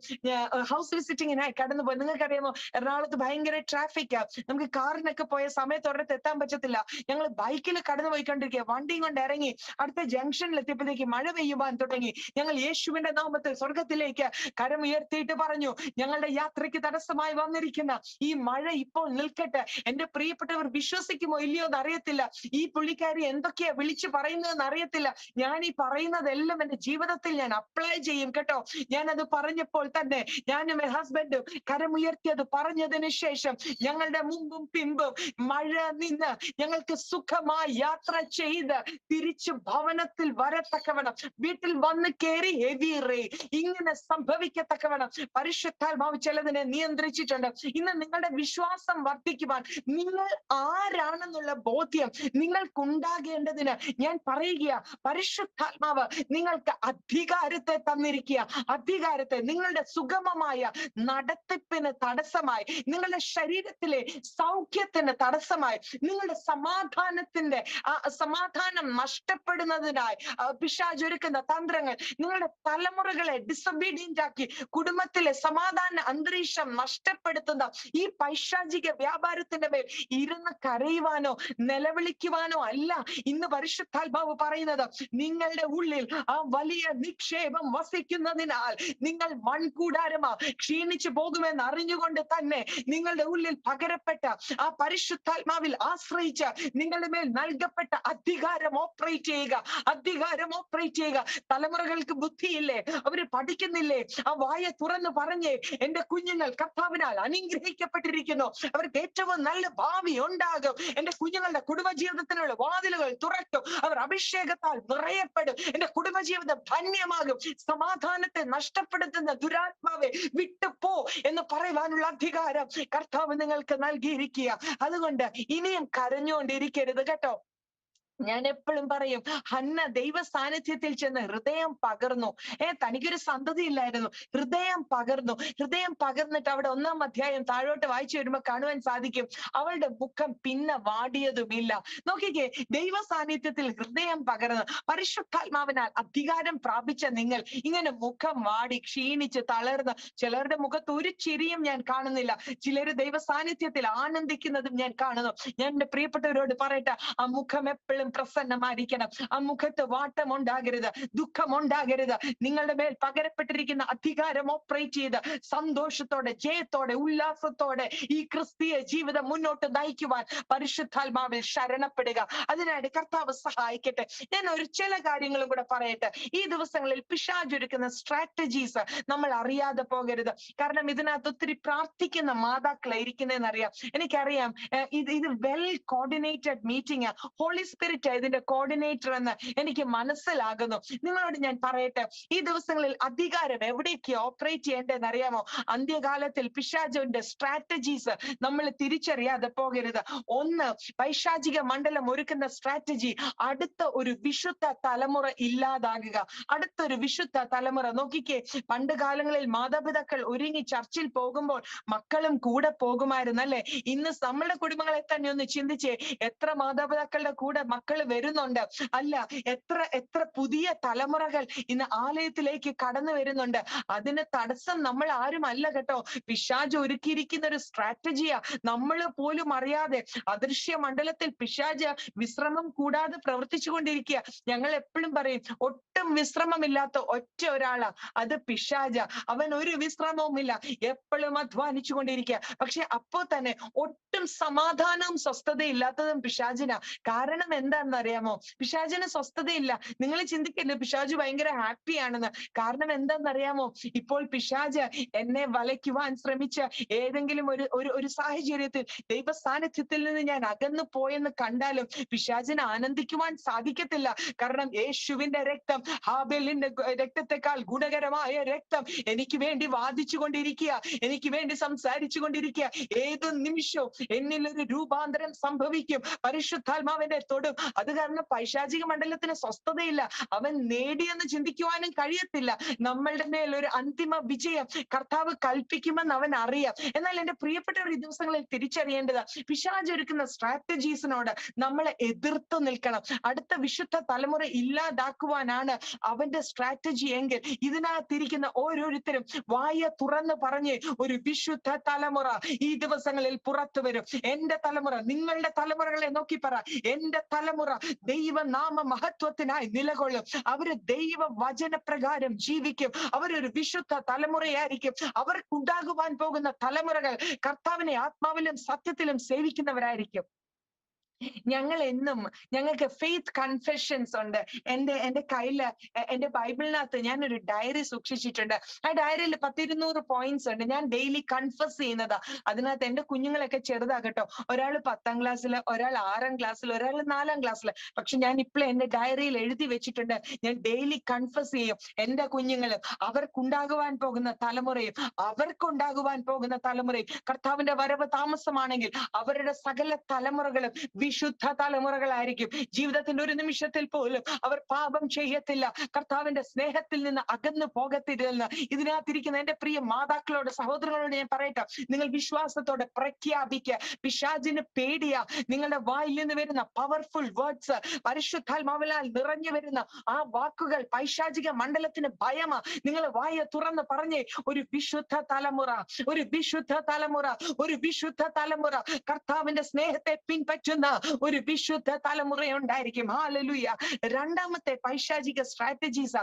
ഹൗസ് വിസിറ്റിങ്ങിനായി കടന്നുപോയി. നിങ്ങൾക്കറിയാമോ, എറണാകുളത്ത് ഭയങ്കര ട്രാഫിക്കാ. നമുക്ക് കാറിനൊക്കെ പോയ സമയത്ത് ഒരിടത്ത് എത്താൻ പറ്റത്തില്ല. ഞങ്ങൾ ബൈക്കിൽ കടന്നു പോയിക്കൊണ്ടിരിക്കുക. വണ്ടിയും കൊണ്ട് ഇറങ്ങി അടുത്ത ജംഗ്ഷനിൽ എത്തിയപ്പോഴേക്ക് മഴ പെയ്യുവാൻ തുടങ്ങി. ഞങ്ങൾ യേശുവിന്റെ നാമത്തിൽ സ്വർഗത്തിലേക്ക് കരമുയർത്തിയിട്ട് പറഞ്ഞു, ഞങ്ങളുടെ യാത്രയ്ക്ക് തടസ്സമായി വന്നിരിക്കുന്ന ഈ മഴ ഇപ്പോൾ നിൽക്കട്ടെ. എന്റെ പ്രിയപ്പെട്ടവർ വിശ്വസിക്കുമോ ഇല്ലയോ എന്ന് അറിയത്തില്ല. ഈ പുള്ളിക്കാരി എന്തൊക്കെയാ വിളിച്ചു പറയുന്നതെന്ന് അറിയത്തില്ല. ഞാൻ ഈ പറയുന്നതെല്ലാം എന്റെ ജീവിതത്തിൽ ഞാൻ അപ്ലൈ ചെയ്യും കേട്ടോ. ഞാൻ അത് പറഞ്ഞപ്പോൾ തന്നെ ഞാനും എന്റെ ഹസ്ബൻഡും കരമുയർത്തിയത് പറഞ്ഞതിന് ശേഷം ഞങ്ങളുടെ മുമ്പും പിമ്പും മഴ നിന്ന് ഞങ്ങൾക്ക് നിങ്ങൾക്ക് സുഖമായി യാത്ര ചെയ്ത് തിരിച്ചു ഭവനത്തിൽ വരത്തക്കവണ്ണം, വീട്ടിൽ വന്ന് കയറി ഹെവി റെയിൻ ഇങ്ങനെ സംഭവിക്കത്തക്കവണ്ണം പരിശുദ്ധാത്മാവ് ചിലതിനെ നിയന്ത്രിച്ചിട്ടുണ്ട്. ഇന്ന് നിങ്ങളുടെ വിശ്വാസം വർദ്ധിക്കുവാൻ, നിങ്ങൾ ആരാണെന്നുള്ള ബോധ്യം നിങ്ങൾക്കുണ്ടാകേണ്ടതിന് ഞാൻ പറയുക, പരിശുദ്ധാത്മാവ് നിങ്ങൾക്ക് അധികാരത്തെ തന്നിരിക്കുക. അധികാരത്തെ നിങ്ങളുടെ സുഗമമായ നടത്തിപ്പിന് തടസ്സമായി, നിങ്ങളുടെ ശരീരത്തിലെ സൗഖ്യത്തിന് തടസ്സമായി, നിങ്ങളുടെ സമാധാനത്തിന്റെ സമാധാനം നഷ്ടപ്പെടുന്നതിനായി പിശാചൊരുക്കുന്ന തന്ത്രങ്ങൾ നിങ്ങളുടെ തലമുറകളെ ഡിസൊബീഡിയന്റ് ആക്കി കുടുംബത്തിലെ സമാധാന അന്തരീക്ഷം നഷ്ടപ്പെടുത്തുന്ന ഈ പൈശാചിക വ്യാപാരത്തിന്റെ മേൽ ഇരുന്ന് കരയുവാനോ നിലവിളിക്കുവാനോ അല്ല ഇന്ന് പരിശുദ്ധാത്മാവ് പറയുന്നത്. നിങ്ങളുടെ ഉള്ളിൽ ആ വലിയ നിക്ഷേപം വസിക്കുന്നതിനാൽ നിങ്ങൾ മൺകൂടാരമാ ക്ഷീണിച്ചു പോകുമെന്ന് അറിഞ്ഞുകൊണ്ട് തന്നെ നിങ്ങളുടെ ഉള്ളിൽ പകരപ്പെട്ട ആ പരിശുദ്ധാത്മാവിൽ ആശ്രയിച്ച് നിങ്ങളുടെ മേൽ നൽകപ്പെട്ട അധികാരം ഓപ്പറേറ്റ് ചെയ്യുക. അധികാരം ഓപ്പറേറ്റ് ചെയ്യുക. തലമുറകൾക്ക് ബുദ്ധിയില്ലേ? അവര് പഠിക്കുന്നില്ലേ? ആ വായ തുറന്നു പറഞ്ഞേ, എന്റെ കുഞ്ഞുങ്ങൾ കർത്താവിനാൽ അനുഗ്രഹിക്കപ്പെട്ടിരിക്കുന്നു, അവർക്ക് ഏറ്റവും നല്ല ഭാവി ഉണ്ടാകും, എന്റെ കുഞ്ഞുങ്ങളുടെ കുടുംബജീവിതത്തിനുള്ള വാതിലുകൾ തുറക്കും, അവർ അഭിഷേകത്താൽ നിറയപ്പെടും, എന്റെ കുടുംബജീവിതം ധന്യമാകും, സമാധാനത്തെ നഷ്ടപ്പെടുത്തുന്ന ദുരാത്മാവെ വിട്ടുപോ എന്ന് പറയുവാനുള്ള അധികാരം കർത്താവ് നിങ്ങൾക്ക് നൽകിയിരിക്കുക. അതുകൊണ്ട് ഇനിയും കരഞ്ഞുകൊണ്ടിരിക്കരുത് കേട്ടോ. ഞാൻ എപ്പോഴും പറയും, ഹന്ന ദൈവ സാന്നിധ്യത്തിൽ ചെന്ന് ഹൃദയം പകർന്നു. തനിക്കൊരു സന്തതി ഇല്ലായിരുന്നു, ഹൃദയം പകർന്നു. ഹൃദയം പകർന്നിട്ട് അവിടെ 1-ാം അധ്യായം താഴോട്ട് വായിച്ചു വരുമ്പോൾ കാണുവാൻ സാധിക്കും, അവളുടെ മുഖം പിന്നെ വാടിയതുമില്ല. നോക്കിക്കേ, ദൈവ സാന്നിധ്യത്തിൽ ഹൃദയം പകർന്നു പരിശുദ്ധാത്മാവിനാൽ അധികാരം പ്രാപിച്ച നിങ്ങൾ ഇങ്ങനെ മുഖം വാടി ക്ഷീണിച്ച് തളർന്ന്, ചിലരുടെ മുഖത്ത് ഒരു ചിരിയും ഞാൻ കാണുന്നില്ല, ചിലർ ദൈവ സാന്നിധ്യത്തിൽ ആനന്ദിക്കുന്നതും ഞാൻ കാണുന്നു. ഞാൻ എന്റെ പ്രിയപ്പെട്ടവരോട് പറയട്ടെ, ആ മുഖം എപ്പോഴും പ്രസന്നമായിരിക്കണം. ആ മുഖത്ത് വാട്ടം ഉണ്ടാകരുത്, ദുഃഖം ഉണ്ടാകരുത്. നിങ്ങളുടെ മേൽ പകരപ്പെട്ടിരിക്കുന്ന അധികാരം ഓപ്പറേറ്റ് ചെയ്ത് സന്തോഷത്തോടെ, ജയത്തോടെ, ഉല്ലാസത്തോടെ ഈ ക്രിസ്തീയ ജീവിതം മുന്നോട്ട് നയിക്കുവാൻ പരിശുദ്ധാത്മാവിൽ ശരണപ്പെടുക. അതിനായിട്ട് കർത്താവ് സഹായിക്കട്ടെ. ഞാൻ ചില കാര്യങ്ങളും കൂടെ പറയട്ടെ. ഈ ദിവസങ്ങളിൽ പിശാചൊരുക്കുന്ന സ്ട്രാറ്റജീസ് നമ്മൾ അറിയാതെ പോകരുത്. കാരണം ഇതിനകത്ത് ഒത്തിരി പ്രാർത്ഥിക്കുന്ന മാതാക്കളായിരിക്കുന്നതെന്നറിയാം. എനിക്കറിയാം, ഇത് well coordinated meeting, holy spirit ഇതിന്റെ കോർഡിനേറ്റർ എന്ന് എനിക്ക് മനസ്സിലാകുന്നു. നിങ്ങളോട് ഞാൻ പറയട്ടെ, ഈ ദിവസങ്ങളിൽ അധികാരം എവിടേക്ക് ഓപ്പറേറ്റ് ചെയ്യേണ്ടതെന്ന് അറിയാമോ? അന്ത്യകാലത്തിൽ പിശാചിന്റെ സ്ട്രാറ്റജീസ് നമ്മൾ തിരിച്ചറിയാതെ പോകരുത്. ഒന്ന്, പൈശാചിക മണ്ഡലം ഒരുക്കുന്ന സ്ട്രാറ്റജി അടുത്ത ഒരു വിശുദ്ധ തലമുറ ഇല്ലാതാകുക. അടുത്തൊരു വിശുദ്ധ തലമുറ. നോക്കിക്കേ, പണ്ട് കാലങ്ങളിൽ മാതാപിതാക്കൾ ഒരുങ്ങി ചർച്ചിൽ പോകുമ്പോൾ മക്കളും കൂടെ പോകുമായിരുന്നു അല്ലെ? ഇന്ന് നമ്മുടെ കുടുംബങ്ങളെ തന്നെ ഒന്ന് ചിന്തിച്ചേ, എത്ര മാതാപിതാക്കളുടെ കൂടെ മക്കൾ വരുന്നുണ്ട് അല്ല? എത്ര പുതിയ തലമുറകൾ ഇന്ന് ആലയത്തിലേക്ക് കടന്നു വരുന്നുണ്ട്. അതിന് തടസ്സം നമ്മൾ ആരും അല്ല കേട്ടോ, പിശാച് ഒരുക്കിയിരിക്കുന്ന ഒരു സ്ട്രാറ്റജിയാ. നമ്മൾ പോലും അറിയാതെ അദൃശ്യ മണ്ഡലത്തിൽ പിശാച് വിശ്രമം കൂടാതെ പ്രവർത്തിച്ചു കൊണ്ടിരിക്കുക. ഞങ്ങൾ എപ്പോഴും പറയും, ഒട്ടും വിശ്രമമില്ലാത്ത ഒറ്റ ഒരാളാ, അത് പിശാച. അവൻ ഒരു വിശ്രമവുമില്ല, എപ്പോഴും അധ്വാനിച്ചു കൊണ്ടിരിക്കുക. പക്ഷെ അപ്പോ തന്നെ ഒട്ടും സമാധാനവും സ്വസ്ഥതയില്ലാത്തതും പിശാചിനാ. കാരണം എന്താണെന്ന് അറിയാമോ? പിശാചിന് സ്വസ്ഥതയില്ല. നിങ്ങൾ ചിന്തിക്കല്ലേ പിശാച് ഭയങ്കര ഹാപ്പിയാണെന്ന്. കാരണം എന്താണെന്നറിയാമോ? ഇപ്പോൾ പിശാച് എന്നെ വലയ്ക്കുവാൻ ശ്രമിച്ച ഏതെങ്കിലും ഒരു സാഹചര്യത്തിൽ ദൈവ സാന്നിധ്യത്തിൽ നിന്ന് ഞാൻ അകന്നു പോയെന്ന് കണ്ടാലും പിശാചിന് ആനന്ദിക്കുവാൻ സാധിക്കത്തില്ല. കാരണം യേശുവിന്റെ രക്തം, ഹാബേലിന്റെ രക്തത്തെക്കാൾ ഗുണകരമായ രക്തം എനിക്ക് വേണ്ടി വാദിച്ചു കൊണ്ടിരിക്കുക, എനിക്ക് വേണ്ടി സംസാരിച്ചു കൊണ്ടിരിക്കുക. ഏത് നിമിഷവും എന്നിൽ ഒരു രൂപാന്തരം സംഭവിക്കും. പരിശുദ്ധാത്മാവിന്റെ തൊടും. അത് കാരണം പൈശാചിക മണ്ഡലത്തിന് സ്വസ്ഥതയില്ല. അവൻ നേടിയെന്ന് ചിന്തിക്കുവാനും കഴിയത്തില്ല. നമ്മളുടെ മേൽ ഒരു അന്തിമ വിജയം കർത്താവ് കൽപ്പിക്കുമെന്ന് അവൻ അറിയാം. എന്നാൽ എന്റെ പ്രിയപ്പെട്ടവർ, ഈ ദിവസങ്ങളിൽ തിരിച്ചറിയേണ്ടത്, പിശാച് ഒരുക്കുന്ന സ്ട്രാറ്റജീസിനോട് നമ്മളെ എതിർത്ത് നിൽക്കണം. അടുത്ത വിശുദ്ധ തലമുറ ഇല്ലാതാക്കുവാനാണ് അവന്റെ സ്ട്രാറ്റജി എങ്കിൽ ഇതിനകത്തിരിക്കുന്ന ഓരോരുത്തരും വായ തുറന്ന് പറഞ്ഞ് ഒരു വിശുദ്ധ തലമുറ ഈ ദിവസങ്ങളിൽ പുറത്തു വരും. എന്റെ തലമുറ, നിങ്ങളുടെ തലമുറകളെ നോക്കി പറ, എന്റെ തലമുറ ദൈവനാമ മഹത്വത്തിനായി നിലകൊള്ളും. അവര് ദൈവ വചനപ്രകാരം ജീവിക്കും. അവരൊരു വിശുദ്ധ തലമുറയായിരിക്കും. അവർക്കുണ്ടാകുവാൻ പോകുന്ന തലമുറകൾ കർത്താവിനെ ആത്മാവിലും സത്യത്തിലും സേവിക്കുന്നവരായിരിക്കും. ഞങ്ങൾ എന്നും ഞങ്ങൾക്ക് ഫെയ്ത്ത് കൺഫെഷൻസ് ഉണ്ട്. എന്റെ കയ്യില് എന്റെ ബൈബിളിനകത്ത് ഞാനൊരു ഡയറി സൂക്ഷിച്ചിട്ടുണ്ട്. ആ ഡയറിയിൽ 100-200 പോയിന്റ്സ് ഉണ്ട്. ഞാൻ ഡെയിലി കൺഫസ് ചെയ്യുന്നതാ. അതിനകത്ത് എന്റെ കുഞ്ഞുങ്ങളൊക്കെ ചെറുതാകട്ടോ, ഒരാൾ 10ാം ക്ലാസ്സിൽ, ഒരാൾ 6ാം ക്ലാസ്സിൽ, ഒരാൾ 4ാം ക്ലാസ്സിൽ. പക്ഷെ ഞാൻ ഇപ്പോഴും എന്റെ ഡയറിയിൽ എഴുതി വെച്ചിട്ടുണ്ട്, ഞാൻ ഡെയിലി കൺഫസ് ചെയ്യും. എന്റെ കുഞ്ഞുങ്ങളും അവർക്കുണ്ടാകുവാൻ പോകുന്ന തലമുറയും അവർക്കുണ്ടാകുവാൻ പോകുന്ന തലമുറയും കർത്താവിന്റെ വരവ് താമസമാണെങ്കിൽ അവരുടെ സകല തലമുറകളും വിശുദ്ധ തലമുറകളായിരിക്കും. ജീവിതത്തിന്റെ ഒരു നിമിഷത്തിൽ പോലും അവർ പാപം ചെയ്യത്തില്ല. കർത്താവിന്റെ സ്നേഹത്തിൽ നിന്ന് അകന്നു പോകത്തില്ല. ഇതിനകത്തിരിക്കുന്ന എന്റെ പ്രിയ മാതാക്കളോട്, സഹോദരങ്ങളോട് ഞാൻ പറയട്ടെ, നിങ്ങൾ വിശ്വാസത്തോടെ പ്രഖ്യാപിക്കുക. പിശാചിന് പേടിയ നിങ്ങളുടെ വായിൽ നിന്ന് വരുന്ന പവർഫുൾ വേർഡ്സ്, പരിശുദ്ധാത്മാവിനാൽ നിറഞ്ഞു വരുന്ന ആ വാക്കുകൾ പൈശാചിക മണ്ഡലത്തിന് ഭയമാ. നിങ്ങൾ വായ തുറന്ന് പറഞ്ഞേ, ഒരു വിശുദ്ധ തലമുറ, ഒരു വിശുദ്ധ തലമുറ, ഒരു വിശുദ്ധ തലമുറ, കർത്താവിന്റെ സ്നേഹത്തെ പിൻപറ്റുന്ന ഒരു വിശുദ്ധ തലമുറയുണ്ടായിരിക്കും. ഹല്ലേലൂയ. രണ്ടാമത്തെ പൈശാചിക സ്ട്രാറ്റജീസ്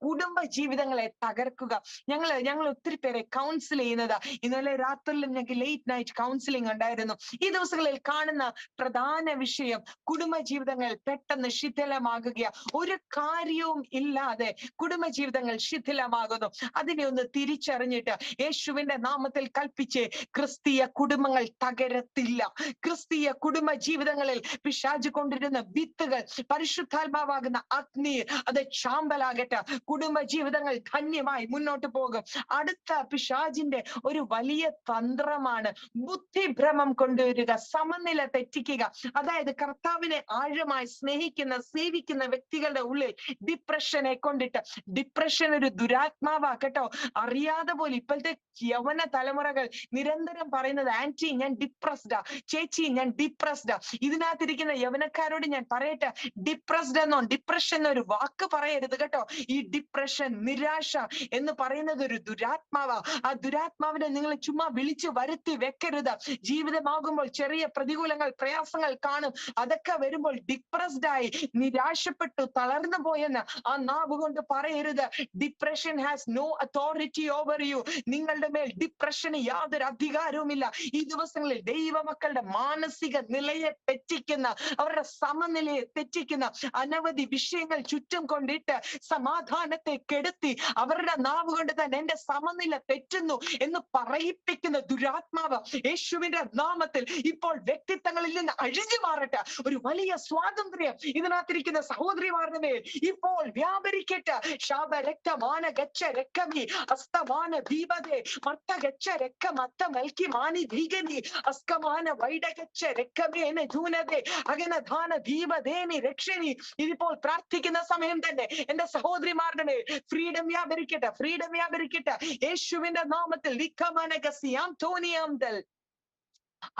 കുടുംബ ജീവിതങ്ങളെ തകർക്കുക. ഞങ്ങൾ ഒത്തിരി പേരെ കൗൺസിൽ ചെയ്യുന്നതാ. ഇന്നലെ രാത്രിയിലും ഞങ്ങൾക്ക് ലേറ്റ് നൈറ്റ് കൗൺസിലിംഗ് ഉണ്ടായിരുന്നു. ഈ ദിവസങ്ങളിൽ കാണുന്ന പ്രധാന വിഷയം കുടുംബ ജീവിതങ്ങൾ പെട്ടെന്ന് ശിഥിലമാകുക. ഒരു കാര്യവും ഇല്ലാതെ കുടുംബ ജീവിതങ്ങൾ ശിഥിലമാകുന്നു. അതിനെ ഒന്ന് തിരിച്ചറിഞ്ഞിട്ട് യേശുവിന്റെ നാമത്തിൽ കൽപ്പിച്ച് ക്രിസ്തീയ കുടുംബങ്ങൾ തകരത്തില്ല. ക്രിസ്തീയ കുടുംബ ജീവിതങ്ങളിൽ പിശാച് കൊണ്ടിരുന്ന വിത്തുകൾ പരിശുദ്ധാത്മാവാകുന്ന അഗ്നി അത് ചാമ്പലാകട്ടെ. കുടുംബ ജീവിതങ്ങൾ ധന്യമായി മുന്നോട്ട് പോകും. അടുത്ത പിശാചിന്റെ ഒരു വലിയ തന്ത്രമാണ് ബുദ്ധിഭ്രമം കൊണ്ടുവരിക, സമനില തെറ്റിക്കുക. അതായത് കർത്താവിനെ ആഴമായി സ്നേഹിക്കുന്ന സേവിക്കുന്ന വ്യക്തികളുടെ ഉള്ളിൽ ഡിപ്രഷനെ കൊണ്ടിട്ട്, ഡിപ്രഷൻ ഒരു ദുരാത്മാവാ കേട്ടോ. അറിയാതെ പോലും ഇപ്പോഴത്തെ യവന തലമുറകൾ നിരന്തരം പറയുന്നത്, ആന്റി ഞാൻ ഡിപ്രസ്ഡാ, ചേച്ചി ഞാൻ ഡിപ്രസ്ഡാ. ഇതിനകത്തിരിക്കുന്ന യവനക്കാരോട് ഞാൻ പറയട്ടെ, ഡിപ്രസ്ഡ് എന്നോ ഡിപ്രഷൻ എന്നൊരു വാക്ക് പറയരുത് കേട്ടോ. ഈ ഡിപ്രഷൻ, നിരാശ എന്ന് പറയുന്നത് ഒരു ദുരാത്മാവാ. ആ ദുരാത്മാവിനെ നിങ്ങൾ ചുമ്മാ വിളിച്ചു വരുത്തി വെക്കരുത്. ജീവിതമാകുമ്പോൾ ചെറിയ പ്രതികൂലങ്ങൾ, പ്രയാസങ്ങൾ കാണും. അതൊക്കെ വരുമ്പോൾ ഡിപ്രസ്ഡ് ആയി, നിരാശപ്പെട്ടു, തളർന്നു പോയെന്ന് ആ നാവ് കൊണ്ട് പറയരുത്. Depression has no authority over you. നിങ്ങളുടെ മേൽ ഡിപ്രഷന് യാതൊരു അധികാരവുമില്ല. ഈ ദിവസങ്ങളിൽ ദൈവമക്കളുടെ മാനസിക നിലയെ തെറ്റിക്കുന്ന, അവരുടെ സമനിലയെ തെറ്റിക്കുന്ന അനവധി വിഷയങ്ങൾ ചുറ്റും കൊണ്ടിട്ട് സമാധാനത്തെ കെടുത്തി അവരുടെ നാവ് കൊണ്ട് തന്നെ എന്റെ സമനില തെറ്റുന്നു എന്ന് പറയിപ്പിക്കുന്ന ദുരാത്മാവ് യേശുവിന്റെ നാമത്തിൽ ഇപ്പോൾ വ്യക്തിത്വങ്ങളിൽ നിന്ന് അഴിഞ്ഞു മാറട്ടെ. ഒരു വലിയ സ്വാതന്ത്ര്യം ഇതിനകത്തിരിക്കുന്ന സഹോദരിമാരുടെ മേൽ ഇപ്പോൾ വ്യാപരിക്കട്ടെ. ശാപ രക്തമാന ഗച്ഛ രക്കമി അസ്തമാന ദീപതേ മർത്ത ഗച്ഛ രക്കമത്ത മൽക്കി മാനി ധീകനി അസ്കമാന വൈഡഗച്ഛ രക്കമേന ജൂനതേ അഗനധാന ദീപദേനി രക്ഷണി. ഇതിപ്പോൾ പ്രാർത്ഥിക്കുന്ന സമയം തന്നെ എന്റെ സഹോദരിമാരുടെ മേൽ ഫ്രീഡം വ്യാപരിക്കട്ടെ, ഫ്രീഡം വ്യാപരിക്കട്ടെ യേശുവിന്റെ നാമത്തിൽ.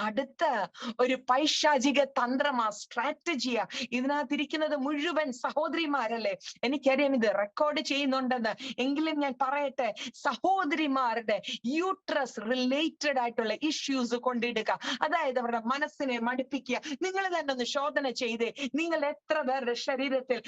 അടുത്ത ഒരു പൈശാചിക തന്ത്രമാ, സ്ട്രാറ്റജിയാ. ഇതിനകത്തിരിക്കുന്നത് മുഴുവൻ സഹോദരിമാരല്ലേ. എനിക്കറിയാം ഇത് റെക്കോർഡ് ചെയ്യുന്നുണ്ടെന്ന്, എങ്കിലും ഞാൻ പറയട്ടെ, സഹോദരിമാരുടെ യൂട്രസ് റിലേറ്റഡ് ആയിട്ടുള്ള ഇഷ്യൂസ് കൊണ്ടിടുക. അതായത് അവരുടെ മനസ്സിനെ മടുപ്പിക്കുക. നിങ്ങൾ തന്നെ ഒന്ന് ശോധന ചെയ്തേ, നിങ്ങൾ എത്ര പേരുടെ ശരീരത്തിൽ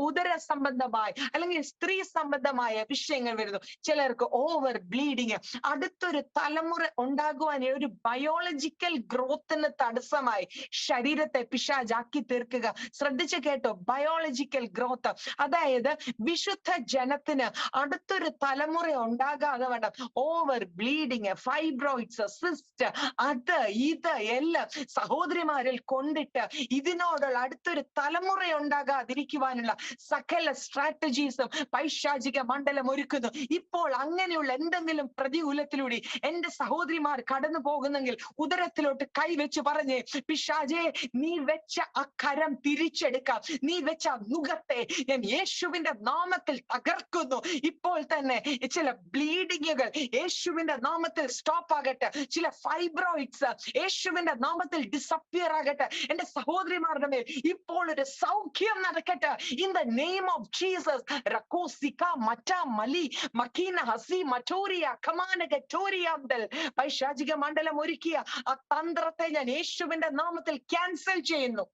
ഉദര സംബന്ധമായ അല്ലെങ്കിൽ സ്ത്രീ സംബന്ധമായ വിഷയങ്ങൾ വരുന്നു. ചിലർക്ക് ഓവർ ബ്ലീഡിങ്. അടുത്തൊരു തലമുറ ഉണ്ടാകുവാൻ ഒരു ബയോളജിക്കൽ ഗ്രോത്തിന് തടസ്സമായി ശരീരത്തെ പിശാചാക്കി തീർക്കുക. ശ്രദ്ധിച്ച് കേട്ടോ, ബയോളജിക്കൽ ഗ്രോത്ത്. അതായത് വിശുദ്ധ ജനത്തിന് അടുത്തൊരു തലമുറ ഉണ്ടാകാതെ വേണം ഓവർ ബ്ലീഡിങ്, ഫൈബ്രോയിഡ്സ്, സിസ്റ്റ്, അത് ഇത് എല്ലാം സഹോദരിമാരിൽ കൊണ്ടിട്ട് ഇതിനോടുള്ള അടുത്തൊരു തലമുറ ഉണ്ടാകാതിരിക്കുവാനുള്ള സകല സ്ട്രാറ്റജീസും പൈശാചിക മണ്ഡലം ഒരുക്കുന്നു. ഇപ്പോൾ അങ്ങനെയുള്ള എന്തെങ്കിലും പ്രതികൂലത്തിലൂടെ എന്റെ സഹോദരിമാർ കടന്നു പോകുന്നെങ്കിൽ ഉദരത്തിലോട്ട് കൈവച്ച് പറഞ്ഞ്, പിശാചേ നീ വെച്ച ആ കരം തിരിച്ചെടുക്കാം, നീ വെച്ച മുഖത്തെ ഞാൻ യേശുവിന്റെ നാമത്തിൽ തകർക്കുന്നു. ഇപ്പോൾ തന്നെ ചില ബ്ലീഡിങ്ങുകൾ യേശുവിന്റെ നാമത്തിൽ സ്റ്റോപ്പ് ആകട്ടെ. ചില ഫൈബ്രോയിഡ്സ് യേശുവിന്റെ നാമത്തിൽ ഡിസപ്പിയർ ആകട്ടെ. എന്റെ സഹോദരിമാരുടെ മേൽ ഇപ്പോൾ ഒരു സൗഖ്യം നടക്കട്ടെ. In the name of Jesus. റക്കോസിക മറ്റ മലി മക്കീന ഹസി മറ്റോറിയ കമാന ഗറ്റോറിയാന്തൽ. പൈശാചിക മണ്ഡലം ഒരുക്കിയ ആ തന്ത്രത്തെ ഞാൻ യേശുവിന്റെ നാമത്തിൽ ക്യാൻസൽ ചെയ്യുന്നു.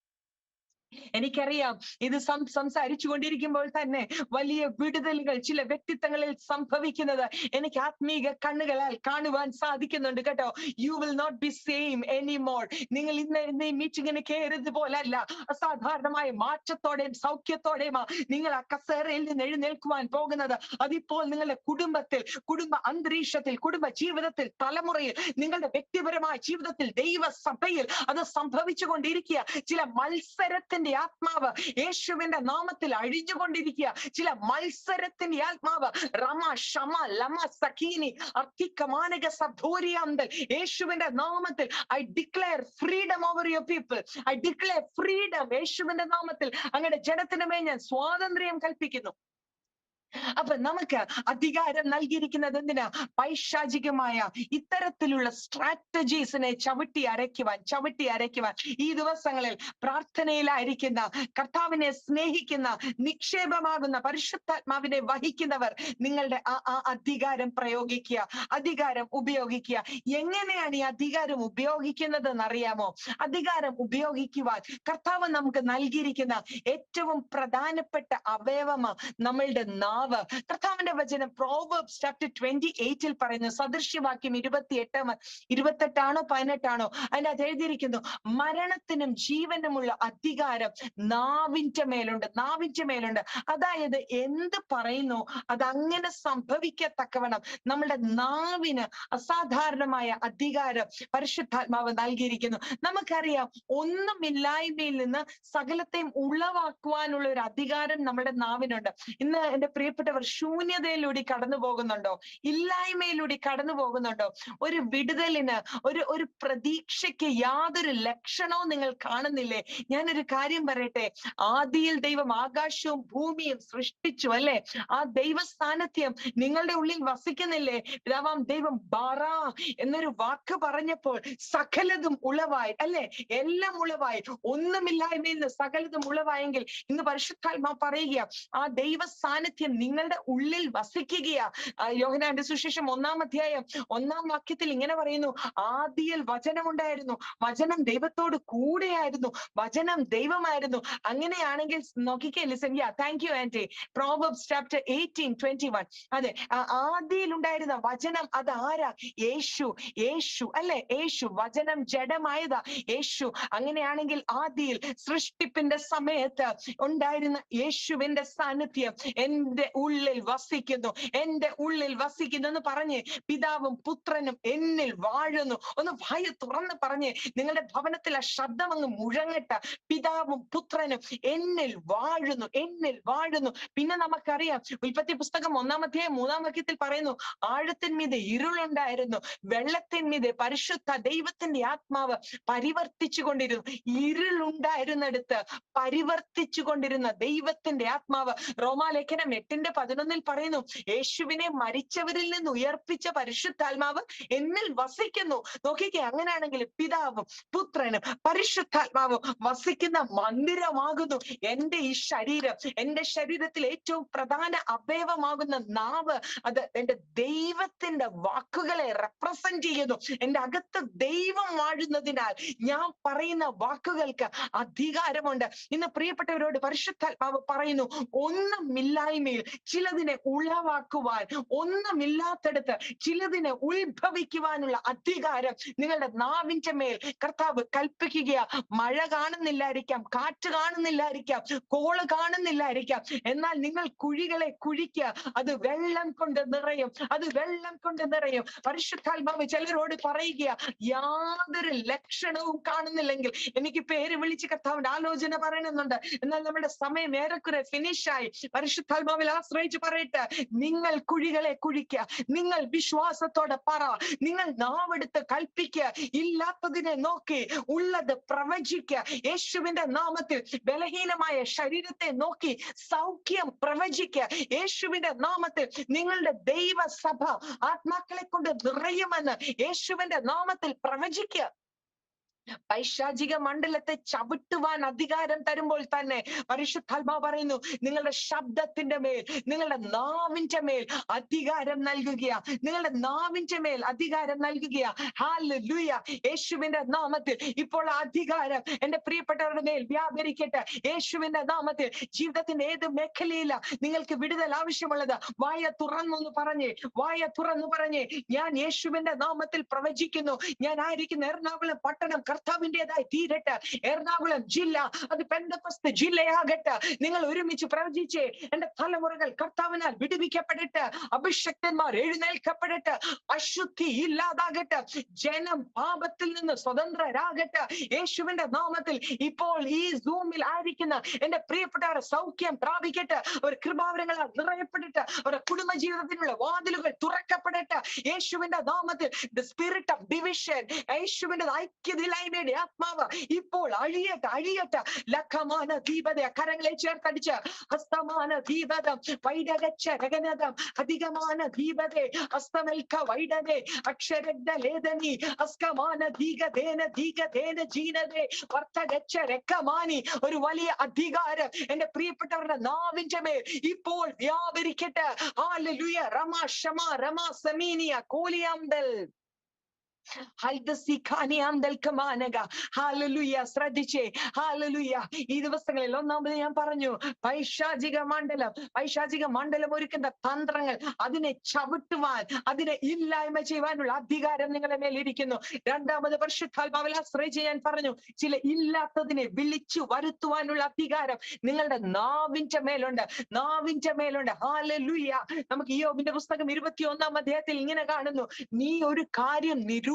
എനിക്കറിയാം ഇത് സംസാരിച്ചു കൊണ്ടിരിക്കുമ്പോൾ തന്നെ വലിയ വിടുതലുകൾ ചില വ്യക്തിത്വങ്ങളിൽ സംഭവിക്കുന്നത് എനിക്ക് ആത്മീക കണ്ണുകളാൽ കാണുവാൻ സാധിക്കുന്നുണ്ട് കേട്ടോ. You will not be same anymore. നിങ്ങൾ ഇന്ന് ഈ മീറ്റിങ്ങിന് കയറിയത് പോലല്ല, അസാധാരണമായ മാറ്റത്തോടെയും സൗഖ്യത്തോടെയും നിങ്ങൾ ആ കസേരയിൽ നിന്ന് എഴുന്നേൽക്കുവാൻ പോകുന്നത്. അതിപ്പോൾ നിങ്ങളുടെ കുടുംബത്തിൽ, കുടുംബ അന്തരീക്ഷത്തിൽ, കുടുംബ ജീവിതത്തിൽ, തലമുറയിൽ, നിങ്ങളുടെ വ്യക്തിപരമായ ജീവിതത്തിൽ, ദൈവസഭയിൽ അത് സംഭവിച്ചു കൊണ്ടിരിക്കുക. ചില മത്സരത്തിന്റെ ആത്മാവ് യേശുവിന്റെ നാമത്തിൽ അഴിഞ്ഞുകൊണ്ടിരിക്കുക. ചില മത്സരത്തിന്റെ ആത്മാവ് റമ ഷമ ലമ സഖീനി അർത്തിക്കമാനക സഭൂരിയാന്തൽ യേശുവിന്റെ നാമത്തിൽ I declare freedom over your people. I declare freedom. യേശുവിന്റെ നാമത്തിൽ അങ്ങനെ ജനത്തിന് മേൽ ഞാൻ സ്വാതന്ത്ര്യം കൽപ്പിക്കുന്നു. അപ്പൊ നമുക്ക് അധികാരം നൽകിയിരിക്കുന്നത് എന്തിനാ? പൈശാചികമായ ഇത്തരത്തിലുള്ള സ്ട്രാറ്റജീസിനെ ചവിട്ടി അരയ്ക്കുവാൻ ഈ ദിവസങ്ങളിൽ പ്രാർത്ഥനയിലായിരിക്കുന്ന, കർത്താവിനെ സ്നേഹിക്കുന്ന, നിക്ഷേപമാകുന്ന പരിശുദ്ധാത്മാവിനെ വഹിക്കുന്നവർ നിങ്ങളുടെ ആ അധികാരം പ്രയോഗിക്കുക, അധികാരം ഉപയോഗിക്കുക. എങ്ങനെയാണ് ഈ അധികാരം ഉപയോഗിക്കുന്നത് എന്നറിയാമോ? അധികാരം ഉപയോഗിക്കുവാൻ കർത്താവ് നമുക്ക് നൽകിയിരിക്കുന്ന ഏറ്റവും പ്രധാനപ്പെട്ട അവയവമാണ് നമ്മളുടെ നാവ്. കർത്താവിന്റെ വചനം പ്രോവേർബ്സ് ചാപ്റ്റർ 28 പറയുന്നു, സദൃശ്യവാക്യം 28 18 അതിന്റെ അത് എഴുതിയിരിക്കുന്നു, മരണത്തിനും ജീവനുമുള്ള അധികാരം നാവിന്റെ മേലുണ്ട്. അതായത് എന്ത് പറയുന്നു അതങ്ങനെ സംഭവിക്കത്തക്കവണ്ണം നമ്മളുടെ നാവിന് അസാധാരണമായ അധികാരം പരിശുദ്ധാത്മാവ് നൽകിയിരിക്കുന്നു. നമുക്കറിയാം, ഒന്നുമില്ലായ്മയിൽ നിന്ന് സകലത്തെയും ഉളവാക്കുവാനുള്ള ഒരു അധികാരം നമ്മുടെ നാവിനുണ്ട്. ഇന്ന് എന്റെ പ്രിയപ്പെട്ടവർ ശൂന്യതയിലൂടെ കടന്നു പോകുന്നുണ്ടോ? ഇല്ലായ്മയിലൂടെ കടന്നു പോകുന്നുണ്ടോ? ഒരു വിടുതലിന്, ഒരു പ്രതീക്ഷയ്ക്ക് യാതൊരു ലക്ഷണവും നിങ്ങൾ കാണുന്നില്ലേ? ഞാനൊരു കാര്യം പറയട്ടെ, ആദിയിൽ ദൈവം ആകാശവും ഭൂമിയും സൃഷ്ടിച്ചു അല്ലെ? ആ ദൈവ സാന്നിധ്യം നിങ്ങളുടെ ഉള്ളിൽ വസിക്കുന്നില്ലേ? പിതാവാം ദൈവം ബാറാ എന്നൊരു വാക്ക് പറഞ്ഞപ്പോൾ സകലതും ഉളവായി അല്ലെ? എല്ലാം ഉളവായി. ഒന്നുമില്ലായ്മയിൽ നിന്ന് സകലതും ഉളവായെങ്കിൽ ഇന്ന് പരിശുദ്ധാത്മാവ് പറയുക, ആ ദൈവ സാന്നിധ്യം നിങ്ങളുടെ ഉള്ളിൽ വസിക്കുകയാ. യോഹന്നാന്റെ സുവിശേഷം 1-ാം അധ്യായം 1-ാം വാക്യത്തിൽ ഇങ്ങനെ പറയുന്നു, ആദിയിൽ വചനമുണ്ടായിരുന്നു, വചനം ദൈവത്തോട് കൂടെയായിരുന്നു, വചനം ദൈവമായിരുന്നു. അങ്ങനെയാണെങ്കിൽ നോക്കിക്കേ, listen. Thank you aunty. Proverbs chapter 18:21. അതെ, ആദിയിൽ ഉണ്ടായിരുന്ന വചനം അത് ആരാ? യേശു അല്ലെ? യേശു. വചനം ജഡമായതാ യേശു. അങ്ങനെയാണെങ്കിൽ ആദിയിൽ സൃഷ്ടിപ്പിന്റെ സമയത്ത് ഉണ്ടായിരുന്ന യേശുവിന്റെ സാന്നിധ്യം എന്റെ ഉള്ളിൽ വസിക്കുന്നു എന്ന് പറഞ്ഞ് പിതാവും പുത്രനും എന്നിൽ വാഴുന്നു. ഒന്ന് ഭയ തുറന്ന് പറഞ്ഞ് നിങ്ങളുടെ ഭവനത്തിൽ ആ ശബ്ദം അങ്ങ് മുഴങ്ങട്ടെ. പിതാവും പുത്രനും എന്നിൽ വാഴുന്നു. പിന്നെ നമുക്കറിയാം, ഉൽപ്പത്തി പുസ്തകം 1-ാം അധ്യായം 3-ാം വാക്യത്തിൽ പറയുന്നു, ആഴത്തിന്മീതെ ഇരുളുണ്ടായിരുന്നു, വെള്ളത്തിന്മീതെ പരിശുദ്ധ ദൈവത്തിന്റെ ആത്മാവ് പരിവർത്തിച്ചു കൊണ്ടിരുന്നു. ഇരുളുണ്ടായിരുന്നിടത്ത് പരിവർത്തിച്ചു കൊണ്ടിരുന്ന ദൈവത്തിന്റെ ആത്മാവ്. റോമാലേഖനം 8:11 പറയുന്നു, യേശുവിനെ മരിച്ചവരിൽ നിന്ന് ഉയർപ്പിച്ച പരിശുദ്ധാത്മാവ് എന്നിൽ വസിക്കുന്നു. നോക്കിക്കേ, അങ്ങനെയാണെങ്കിൽ പിതാവും പുത്രനും പരിശുദ്ധാത്മാവും വസിക്കുന്ന മന്ദിരമാകുന്നു എന്റെ ഈ ശരീരം. എന്റെ ശരീരത്തിൽ ഏറ്റവും പ്രധാന അവയവമാകുന്ന നാവ്, അത് എന്റെ ദൈവത്തിന്റെ വാക്കുകളെ റെപ്രസെന്റ് ചെയ്യുന്നു. എന്റെ അകത്ത് ദൈവം വാഴുന്നതിനാൽ ഞാൻ പറയുന്ന വാക്കുകൾക്ക് അധികാരമുണ്ട്. ഇന്ന് പ്രിയപ്പെട്ടവരോട് പരിശുദ്ധാത്മാവ് പറയുന്നു, ഒന്നുമില്ലായ്മയിൽ ചിലതിനെ ഉളവാക്കുവാൻ, ഒന്നുമില്ലാത്തടത്ത് ചിലതിനെ ഉത്ഭവിക്കുവാനുള്ള അധികാരം നിങ്ങളുടെ നാവിന്റെ മേൽ കർത്താവ് കൽപ്പിക്കുകയാ. മഴ കാണുന്നില്ലായിരിക്കാം, കാറ്റ് കാണുന്നില്ലായിരിക്കാം, കോള് കാണുന്നില്ലായിരിക്കാം, എന്നാൽ നിങ്ങൾ കുഴികളെ കുഴിക്കുക, അത് വെള്ളം കൊണ്ട് നിറയും. പരിശുദ്ധാത്മാവ് ചിലരോട് പറയുക, യാതൊരു ലക്ഷണവും കാണുന്നില്ലെങ്കിൽ എനിക്ക് പേര് വിളിച്ച് കർത്താവിന്റെ ആലോചന പറയണമെന്നുണ്ട്. എന്നാൽ നമ്മുടെ സമയം ഏറെക്കുറെ ഫിനിഷായി. പരിശുദ്ധാത്മാവിൽ ആശ്രയിച്ച് പറയട്ടെ, നിങ്ങൾ കുഴികളെ കുഴിക്കുക, നിങ്ങൾ വിശ്വാസത്തോടെ പറ, നിങ്ങൾ നാവെടുത്ത് കൽപ്പിക്കുക, ഇല്ലാത്തതിനെ നോക്കി ഉള്ളത് പ്രവചിക്കുക. യേശുവിന്റെ നാമത്തിൽ ബലഹീനമായ ശരീരത്തെ നോക്കി സൗഖ്യം പ്രവചിക്കുക. യേശുവിന്റെ നാമത്തിൽ നിങ്ങളുടെ ദൈവസഭ ആത്മാക്കളെ കൊണ്ട് നിറയുമെന്ന് യേശുവിന്റെ നാമത്തിൽ പ്രവചിക്കുക. പൈശാചിക മണ്ഡലത്തെ ചവിട്ടുവാൻ അധികാരം തരുമ്പോൾ തന്നെ പരിശുദ്ധാത്മാവ് പറയുന്നു, നിങ്ങളുടെ ശബ്ദത്തിന്റെ മേൽ, നിങ്ങളുടെ നാവിന്റെ മേൽ അധികാരം നൽകുകയാ. നിങ്ങളുടെ നാവിന്റെ മേൽ അധികാരം നൽകുകയാ. ഹല്ലേലൂയ. യേശുവിന്റെ നാമത്തിൽ ഇപ്പോൾ ആ അധികാരം എന്റെ പ്രിയപ്പെട്ടവരുടെ മേൽ വ്യാപരിക്കട്ടെ. യേശുവിന്റെ നാമത്തിൽ ജീവിതത്തിന്റെ ഏത് മേഖലയില നിങ്ങൾക്ക് വിടുതൽ ആവശ്യമുള്ളത് വായ തുറന്നു പറഞ്ഞേ, വായ തുറന്നു പറഞ്ഞേ, ഞാൻ യേശുവിന്റെ നാമത്തിൽ പ്രവചിക്കുന്നു. ഞാൻ ആയിരിക്കുന്ന എറണാകുളം പട്ടണം കർത്താവിൻ്റെതായി തീരട്ടെ. എറണാകുളം ജില്ല അത് പെന്തക്കോസ്ത് ജില്ലയാകട്ടെ. നിങ്ങൾ ഒരുമിച്ച് പ്രവചിച്ചേ, എന്റെ തലമുറകൾ കർത്താവിനാൽ വിടുവിക്കപ്പെടട്ടെ, അഭിഷക്തന്മാർ എഴുന്നേൽക്കപ്പെടട്ടെ, അശുദ്ധി ഇല്ലാതാകട്ടെ, ജനം പാപത്തിൽ നിന്ന് സ്വതന്ത്രരാകട്ടെ. യേശുവിന്റെ നാമത്തിൽ ഇപ്പോൾ ഈ സൂമിൽ ആയിരിക്കുന്ന എന്റെ പ്രിയപ്പെട്ടവരെ സൗഖ്യം പ്രാപിക്കട്ടെ. അവർ കൃപാവരങ്ങളാൽ നിറയപ്പെടട്ടെ. അവരുടെ കുടുംബജീവിതത്തിനുള്ള വാതിലുകൾ തുറക്കപ്പെടട്ടെ. യേശുവിന്റെ നാമത്തിൽ ദ സ്പിരിറ്റ് ഓഫ് ഡിവിഷൻ, യേശുവിന്റെ ഐക്യതയിലായ്മയുടെ ആത്മാവ് ഇപ്പോൾ അഴിയട്ടെ, അഴിയട്ടെ. ലഖമാന ദീപത കരങ്ങളെ ചേർത്തടിച്ച് ഹസ്തമാന ദീപതം വൈഡകച്ച രഗനതം അധികമാന ദീപതേ ഹസ്തമൽക്ക വൈഡതേ അക്ഷരഗ്ധ ലേദനി അസ്കമാന ദീഗതേന ദീഗതേന ജീനതേ വർത്തഗച്ച രക്കമാനി. ഒരു വലിയ അധികാരം എന്റെ പ്രിയപ്പെട്ടവരുടെ നാവിന്റെ മേൽ ഇപ്പോൾ വ്യാപരിക്കട്ടെ. ഹല്ലേലൂയ. റമ ഷമ റമ സമീനിയ കോലിയാംദൽ ശ്രദ്ധിച്ചേ. ഹാലലുയ. ഈ ദിവസങ്ങളിൽ ഒന്നാമത് ഞാൻ പറഞ്ഞു, പൈശാചിക മണ്ഡലം ഒരുക്കുന്ന തന്ത്രങ്ങൾ, അതിനെ ചവിട്ടുവാൻ, അതിനെ ഇല്ലായ്മ ചെയ്യുവാനുള്ള അധികാരം നിങ്ങളുടെ മേലിരിക്കുന്നു. രണ്ടാമത് പരിശുദ്ധാത്മാവിൽ ആശ്രയിച്ച് ഞാൻ പറഞ്ഞു, ചില ഇല്ലാത്തതിനെ വിളിച്ചു വരുത്തുവാനുള്ള അധികാരം നിങ്ങളുടെ നാവിന്റെ മേലുണ്ട്, നാവിന്റെ മേലുണ്ട്. ഹാലലുയ. നമുക്ക് യോബിന്റെ പുസ്തകം 21-ാം അധ്യായത്തിൽ ഇങ്ങനെ കാണുന്നു, നീ ഒരു കാര്യം നിരൂപിക്കും,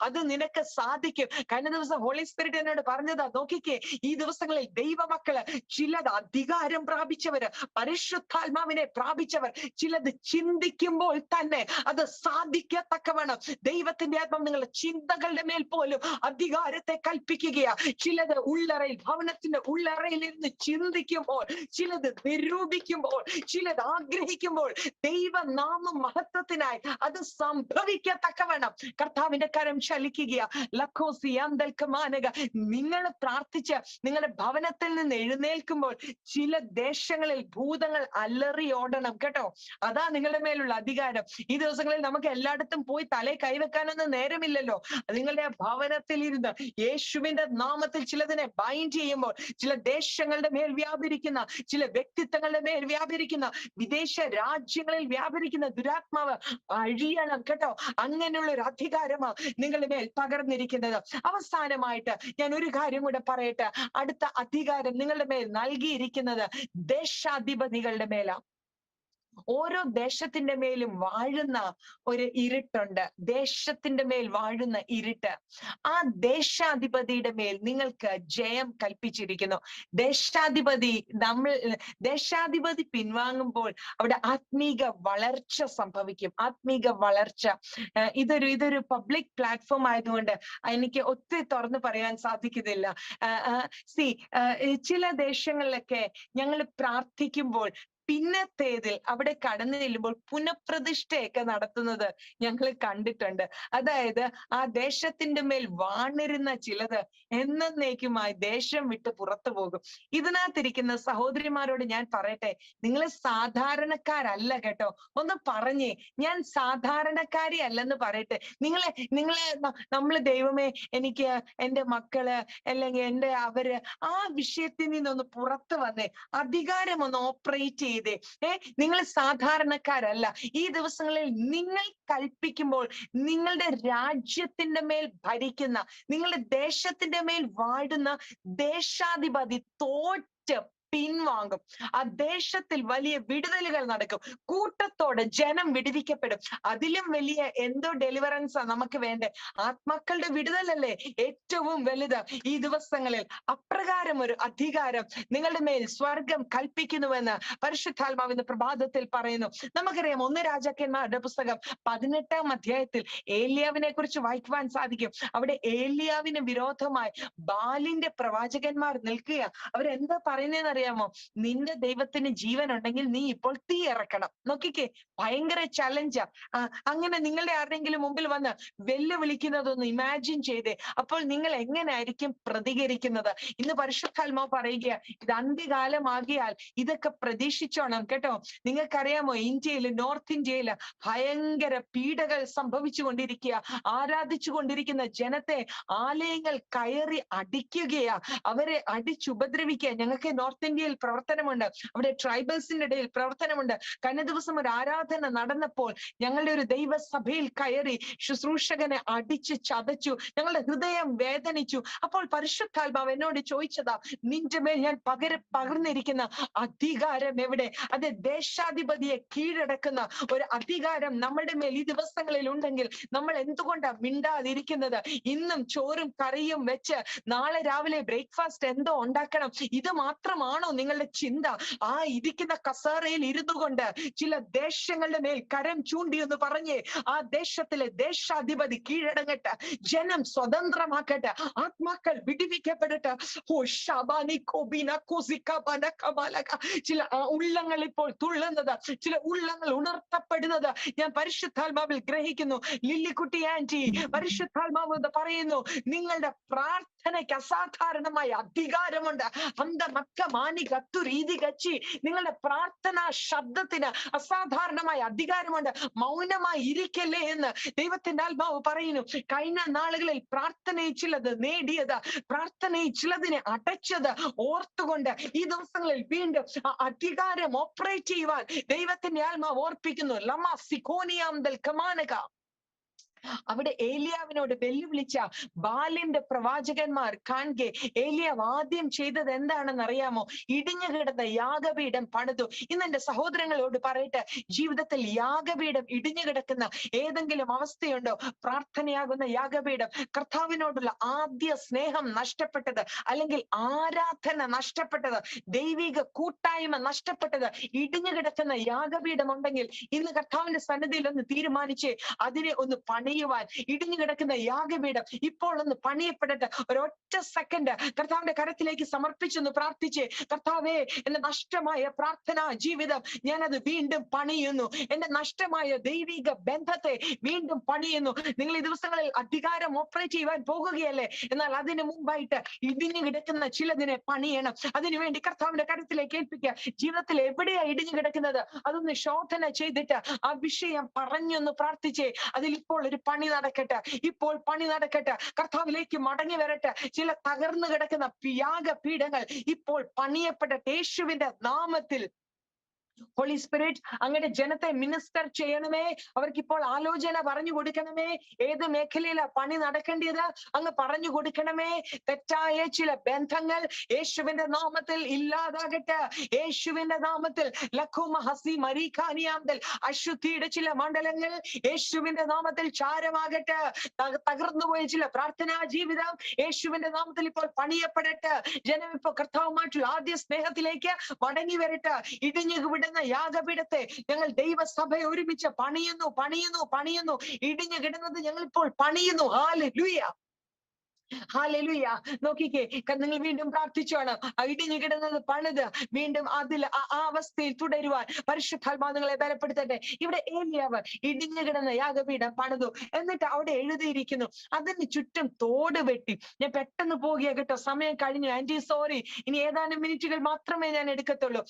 അത് നിനക്ക് സാധിക്കും. കഴിഞ്ഞ ദിവസം ഹോളി സ്പിരിറ്റ് എന്നോട് പറഞ്ഞതാ, നോക്കിക്കേ, ഈ ദിവസങ്ങളിൽ ദൈവമക്കള് ചിലത് അധികാരം പ്രാപിച്ചവര്, പരിശുദ്ധാത്മാവിനെ പ്രാപിച്ചവർ, ചിലത് ചിന്തിക്കുമ്പോൾ തന്നെ അത് സാധിക്കത്തക്കവണ്ണം ദൈവത്തിന്റെ ആത്മാവ് നിങ്ങളുടെ ചിന്തകളുടെ മേൽ പോലും അധികാരത്തെ കൽപ്പിക്കുകയാ. ചിലത് ഉള്ളറയിൽ, ഭവനത്തിന്റെ ഉള്ളറയിൽ ഇരുന്ന് ചിന്തിക്കുമ്പോൾ, ചിലത് നിരൂപിക്കുമ്പോൾ, ചിലത് ആഗ്രഹിക്കുമ്പോൾ ദൈവനാമ മഹത്വത്തിനായി അത് സംഭവിക്കത്തക്കവണ്ണം കർത്താവിന്റെ കരം ചലിക്കുകയാ. ലഖോസിയാന്തൽക്കമാനക. നിങ്ങൾ പ്രാർത്ഥിച്ച് നിങ്ങളുടെ ഭവനത്തിൽ നിന്ന് എഴുന്നേൽക്കുമ്പോൾ ചില ദേശങ്ങളിൽ ഭൂതങ്ങൾ അലറി ഓടണം കേട്ടോ. അതാ നിങ്ങളുടെ മേലുള്ള അധികാരം. ഈ ദിവസങ്ങളിൽ നമുക്ക് എല്ലായിടത്തും പോയി തലേ കൈവെക്കാനൊന്നും നേരമില്ലല്ലോ. നിങ്ങളുടെ ഭവനത്തിൽ ഇരുന്ന് യേശുവിന്റെ നാമത്തിൽ ചിലതിനെ ബൈൻഡ് ചെയ്യുമ്പോൾ, ചില ദേശങ്ങളുടെ മേൽ വ്യാപരിക്കുന്ന, ചില വ്യക്തിത്വങ്ങളുടെ മേൽ വ്യാപരിക്കുന്ന, വിദേശ രാജ്യങ്ങളിൽ വ്യാപരിക്കുന്ന ദുരാത്മാവ് അഴിയണം കേട്ടോ. അങ്ങനെയുള്ള ഒരു അധികാരമാണ് നിങ്ങളുടെ മേൽ പകർന്നിരിക്കുന്നത്. അവസാനമായിട്ട് ഞാൻ ഒരു കാര്യം കൂടെ പറയട്ടെ. അടുത്ത അധികാരം നിങ്ങളുടെ മേൽ നൽകിയിരിക്കുന്നത് ദേശാധിപതികളുടെ മേലാണ്. ഓരോ ദേശത്തിന്റെ മേലും വാഴുന്ന ഒരു ഇരുട്ടുണ്ട്, ദേശത്തിന്റെ മേൽ വാഴുന്ന ഇരുട്ട്. ആ ദേശാധിപതിയുടെ മേൽ നിങ്ങൾക്ക് ജയം കൽപ്പിച്ചിരിക്കുന്നു. ദേശാധിപതി പിൻവാങ്ങുമ്പോൾ അവിടെ ആത്മീക വളർച്ച സംഭവിക്കും. ആത്മീക വളർച്ച. ഇതൊരു പബ്ലിക് പ്ലാറ്റ്ഫോം ആയതുകൊണ്ട് എനിക്ക് ഒത്തിരി തുറന്നു പറയാൻ സാധിക്കുന്നില്ല. ചില ദേശങ്ങളിലൊക്കെ ഞങ്ങൾ പ്രാർത്ഥിക്കുമ്പോൾ പിന്നത്തേതിൽ അവിടെ കടന്നു ചെല്ലുമ്പോൾ പുനഃപ്രതിഷ്ഠയൊക്കെ നടത്തുന്നത് ഞങ്ങൾ കണ്ടിട്ടുണ്ട്. അതായത് ആ ദേശത്തിന്റെ മേൽ വാണിരുന്ന ചിലത് എന്നേക്കുമായി ദേശം വിട്ട് പുറത്തു പോകും. ഇതിനകത്തിരിക്കുന്ന സഹോദരിമാരോട് ഞാൻ പറയട്ടെ, നിങ്ങൾ സാധാരണക്കാരല്ല കേട്ടോ. ഒന്ന് പറഞ്ഞേ, ഞാൻ സാധാരണക്കാരി അല്ലെന്ന് പറയട്ടെ. നമ്മള് ദൈവമേ, എനിക്ക് എന്റെ മക്കള് അല്ലെങ്കിൽ അവര് ആ വിഷയത്തിൽ നിന്നൊന്ന് പുറത്തു വന്നേ, അധികാരം ഒന്ന് ഓപ്പറേറ്റ് ചെയ്തേ. നിങ്ങൾ സാധാരണക്കാരല്ല. ഈ ദിവസങ്ങളിൽ നിങ്ങൾ കൽപ്പിക്കുമ്പോൾ നിങ്ങളുടെ രാജ്യത്തിന്റെ മേൽ ഭരിക്കുന്ന, നിങ്ങളുടെ ദേശത്തിന്റെ മേൽ വാഴുന്ന ദേശാധിപതി തോറ്റ് പിൻവാങ്ങും. ആ ദേശത്തിൽ വലിയ വിടുതലുകൾ നടക്കും. കൂട്ടത്തോടെ ജനം വിടുവിക്കപ്പെടും. അതിലും വലിയ എന്തോ ഡെലിവറൻസാ നമുക്ക് വേണ്ടേ? ആത്മാക്കളുടെ വിടുതലല്ലേ ഏറ്റവും വലുത്. ഈ ദിവസങ്ങളിൽ അപ്രകാരം ഒരു അധികാരം നിങ്ങളുടെ മേൽ സ്വർഗം കൽപ്പിക്കുന്നുവെന്ന് പരിശുദ്ധാത്മാവിന്റെ പ്രഭാതത്തിൽ പറയുന്നു. നമുക്കറിയാം, 1 രാജാക്കന്മാരുടെ പുസ്തകം 18-ാം അധ്യായത്തിൽ ഏലിയാവിനെ കുറിച്ച് വായിക്കുവാൻ സാധിക്കും. അവിടെ ഏലിയാവിന് വിരോധമായി ബാലിന്റെ പ്രവാചകന്മാർ നിൽക്കുക. അവരെന്താ പറയുന്നതെന്ന് എന്താണെന്നറിയാമോ? നിന്റെ ദൈവത്തിന് ജീവൻ ഉണ്ടെങ്കിൽ നീ ഇപ്പോൾ തീ ഇറക്കണം. നോക്കിക്കേ, ഭയങ്കര ചലഞ്ചാ. അങ്ങനെ നിങ്ങളുടെ ആരുടെയെങ്കിലും മുമ്പിൽ വന്ന് വെല്ലുവിളിക്കുന്നതൊന്ന് ഇമാജിൻ ചെയ്തേ. അപ്പോൾ നിങ്ങൾ എങ്ങനെയായിരിക്കും പ്രതികരിക്കുന്നത്? ഇന്ന് പരിശുദ്ധാത്മാവ് പറയുക, ഇത് അന്ത്യകാലമാകിയാൽ ഇതൊക്കെ പ്രതീക്ഷിച്ചോണം കേട്ടോ. നിങ്ങൾക്കറിയാമോ, ഇന്ത്യയിൽ, നോർത്ത് ഇന്ത്യയിൽ ഭയങ്കര പീഡകൾ സംഭവിച്ചു കൊണ്ടിരിക്കുക. ആരാധിച്ചു കൊണ്ടിരിക്കുന്ന ജനത്തെ ആലയങ്ങൾ കയറി അടിക്കുകയാ, അവരെ അടിച്ചുപദ്രവിക്കുക. ഞങ്ങൾക്ക് നോർത്ത് ഇന്ത്യയിൽ പ്രവർത്തനമുണ്ട്, അവിടെ ട്രൈബൽസിന്റെ ഇടയിൽ പ്രവർത്തനമുണ്ട്. കഴിഞ്ഞ ദിവസം ഒരു ആരാധന നടന്നപ്പോൾ ഞങ്ങളുടെ ഒരു ദൈവസഭയിൽ കയറി ശുശ്രൂഷകനെ അടിച്ച് ചതച്ചു. ഞങ്ങളുടെ ഹൃദയം വേദനിച്ചു. അപ്പോൾ പരിശുദ്ധാത്മാവ് എന്നോട് ചോദിച്ചതാ, നിന്റെ മേൽ ഞാൻ പകർന്നിരിക്കുന്ന അധികാരം എവിടെ? അത് ദേശാധിപതിയെ കീഴടക്കുന്ന ഒരു അധികാരം നമ്മുടെ മേൽ ഈ ദിവസങ്ങളിൽ ഉണ്ടെങ്കിൽ നമ്മൾ എന്തുകൊണ്ടാ മിണ്ടാതിരിക്കുന്നത്? ഇന്നും ചോറും കറിയും വെച്ച് നാളെ രാവിലെ ബ്രേക്ക്ഫാസ്റ്റ് എന്തോ ഉണ്ടാക്കണം, ഇത് മാത്രമാണോ നിങ്ങളുടെ ചിന്ത? ആ ഇരിക്കുന്ന കസേരയിൽ ഇരുന്നു കൊണ്ട് ചില ദേശങ്ങളുടെ മേൽ കരം ചൂണ്ടി എന്ന് പറഞ്ഞ് ആ ദേശത്തിലെ ദേശാധിപതി കീഴടങ്ങട്ടെ, ജനം സ്വതന്ത്രമാക്കട്ടെ, ആത്മാക്കൾ വിടുവിക്കപ്പെടട്ടെ. ഓ ശബാനി കോബിന കോസിക്കബന കബലക. ചില ഉള്ളങ്ങൾ ഇപ്പോൾ തുള്ളുന്നത്, ചില ഉള്ളങ്ങൾ ഉണർത്തപ്പെടുന്നത് ഞാൻ പരിശുദ്ധാത്മാവിൽ ഗ്രഹിക്കുന്നു. ലില്ലിക്കുട്ടി ആന്റി, പരിശുദ്ധാത്മാവ് എന്ന് പറയുന്നു, നിങ്ങളുടെ പ്രാർത്ഥനയ്ക്ക് അസാധാരണമായ അധികാരമുണ്ട്. നിങ്ങളുടെ പ്രാർത്ഥനാ ശബ്ദത്തിന് അസാധാരണമായ അധികാരമുണ്ട്. മൗനമായി ഇരിക്കല്ലേ എന്ന് ദൈവത്തിന്റെ ആത്മാവ് പറയുന്നു. കഴിഞ്ഞ നാളുകളിൽ പ്രാർത്ഥനയിൽ ചിലത് നേടിയത്, പ്രാർത്ഥനയിൽ ചിലതിനെ അടച്ചത് ഓർത്തുകൊണ്ട് ഈ ദിവസങ്ങളിൽ വീണ്ടും അധികാരം ഓപ്പറേറ്റ് ചെയ്യുവാൻ ദൈവത്തിന്റെ ആത്മാവ് ഓർപ്പിക്കുന്നു. ലമ സിഖോനിയാംദൽ കമാനക. അവിടെ ഏലിയാവിനോട് വെല്ലുവിളിച്ച ബാലിന്റെ പ്രവാചകന്മാർ കാണെ ഏലിയാവ് ആദ്യം ചെയ്തത് എന്താണെന്ന് അറിയാമോ? ഇടിഞ്ഞു കിടന്ന യാഗപീഠം പണിതു. ഇന്ന് എന്റെ സഹോദരങ്ങളോട് പറയട്ടെ, ജീവിതത്തിൽ യാഗപീഠം ഇടിഞ്ഞു കിടക്കുന്ന ഏതെങ്കിലും അവസ്ഥയുണ്ടോ? പ്രാർത്ഥനയാകുന്ന യാഗപീഠം, കർത്താവിനോടുള്ള ആദ്യ സ്നേഹം നഷ്ടപ്പെട്ടത്, അല്ലെങ്കിൽ ആരാധന നഷ്ടപ്പെട്ടത്, ദൈവിക കൂട്ടായ്മ നഷ്ടപ്പെട്ടത്, ഇടിഞ്ഞു കിടക്കുന്ന യാഗപീഠം ഉണ്ടെങ്കിൽ ഇന്ന് കർത്താവിന്റെ സന്നിധിയിൽ ഒന്ന് തീരുമാനിച്ച് അതിനെ ഒന്ന് പണിയുവാൻ. ഇടിഞ്ഞു കിടക്കുന്ന യാഗപീഠം ഇപ്പോൾ ഒന്ന് പണിയപ്പെടട്ടെ. ഒരൊറ്റ സെക്കൻഡ് കർത്താവിന്റെ കരത്തിലേക്ക് സമർപ്പിച്ചൊന്ന് പ്രാർത്ഥിച്ച്, കർത്താവേ, എന്റെ നഷ്ടമായ പ്രാർത്ഥനാ ജീവിതം ഞാനത് വീണ്ടും പണിയുന്നു, എന്റെ നഷ്ടമായ ദൈവിക ബന്ധത്തെ വീണ്ടും പണിയുന്നു. നിങ്ങൾ ഈ ദിവസങ്ങളിൽ അധികാരം ഓപ്പറേറ്റ് ചെയ്യുവാൻ പോകുകയല്ലേ? എന്നാൽ അതിനു മുമ്പായിട്ട് ഇടിഞ്ഞു കിടക്കുന്ന ചിലതിനെ പണിയണം. അതിനുവേണ്ടി കർത്താവിന്റെ കരത്തിലേക്ക് ഏൽപ്പിക്കുക. ജീവിതത്തിൽ എവിടെയാ ഇടിഞ്ഞു കിടക്കുന്നത് അതൊന്ന് ശോധന ചെയ്തിട്ട് ആ വിഷയം പറഞ്ഞൊന്ന് പ്രാർത്ഥിച്ചേ. അതിൽ ഇപ്പോൾ ഒരു പണി നടക്കട്ടെ, ഇപ്പോൾ പണി നടക്കട്ടെ, കർത്താവിലേക്ക് മടങ്ങി വരട്ടെ. ചില തകർന്നു കിടക്കുന്ന യാഗപീഠങ്ങൾ ഇപ്പോൾ പണിയപ്പെടട്ടെ യേശുവിന്റെ നാമത്തിൽ. ഹോളി സ്പിരിറ്റ് അങ്ങയുടെ ജനത്തെ മിനിസ്റ്റർ ചെയ്യണമേ. അവർക്കിപ്പോൾ ആലോചന പറഞ്ഞു കൊടുക്കണമേ. ഏത് മേഖലയിലാ പണി നടക്കേണ്ടത് അങ്ങ് പറഞ്ഞു കൊടുക്കണമേ. തെറ്റായ ചില ബന്ധങ്ങൾ യേശുവിന്റെ നാമത്തിൽ ഇല്ലാതാകട്ടെ. യേശുവിന്റെ നാമത്തിൽ ലഖുമ ഹസി മരീഖാനിയാന്തൽ അശുദ്ധിയുടെ ചില മണ്ഡലങ്ങൾ യേശുവിന്റെ നാമത്തിൽ ചാരമാകട്ടെ. തകർന്നുപോയ ചില പ്രാർത്ഥനാ ജീവിതം യേശുവിന്റെ നാമത്തിൽ ഇപ്പോൾ പണിയപ്പെടട്ടെ. ജനം ഇപ്പോൾ കർത്താവുമായിട്ടുള്ള ആദ്യ സ്നേഹത്തിലേക്ക് മടങ്ങി വരട്ടെ. ഇടിഞ്ഞു എന്ന യാഗപീഠത്തെ ഞങ്ങൾ ദൈവസഭയെ ഒരുമിച്ച് പണിയുന്നു പണിയുന്നു പണിയുന്നു. ഇടിഞ്ഞു കിടന്നത് ഞങ്ങൾ ഇപ്പോൾ പണിയുന്നു. Hallelujah, hallelujah. നോക്കിക്കേ, നിങ്ങൾ വീണ്ടും പ്രാർത്ഥിച്ചാണ് ഇടിഞ്ഞു കിടന്നത് പണിത് വീണ്ടും അതിൽ ആ അവസ്ഥയിൽ തുടരുവാൻ പരിശുദ്ധാത്മാവ് നിങ്ങളെ ബലപ്പെടുത്തട്ടെ. ഇവിടെ ഏലിയാവ് ഇടിഞ്ഞു കിടന്ന യാഗപീഠം പണിതു. എന്നിട്ട് അവിടെ എഴുതിയിരിക്കുന്നു, അതിന് ചുറ്റും തോട് വെട്ടി. ഞാൻ പെട്ടെന്ന് പോകുക കേട്ടോ, സമയം കഴിഞ്ഞു ആന്റി, സോറി. ഇനി ഏതാനും മിനിറ്റുകൾ മാത്രമേ ഞാൻ എടുക്കത്തുള്ളൂ.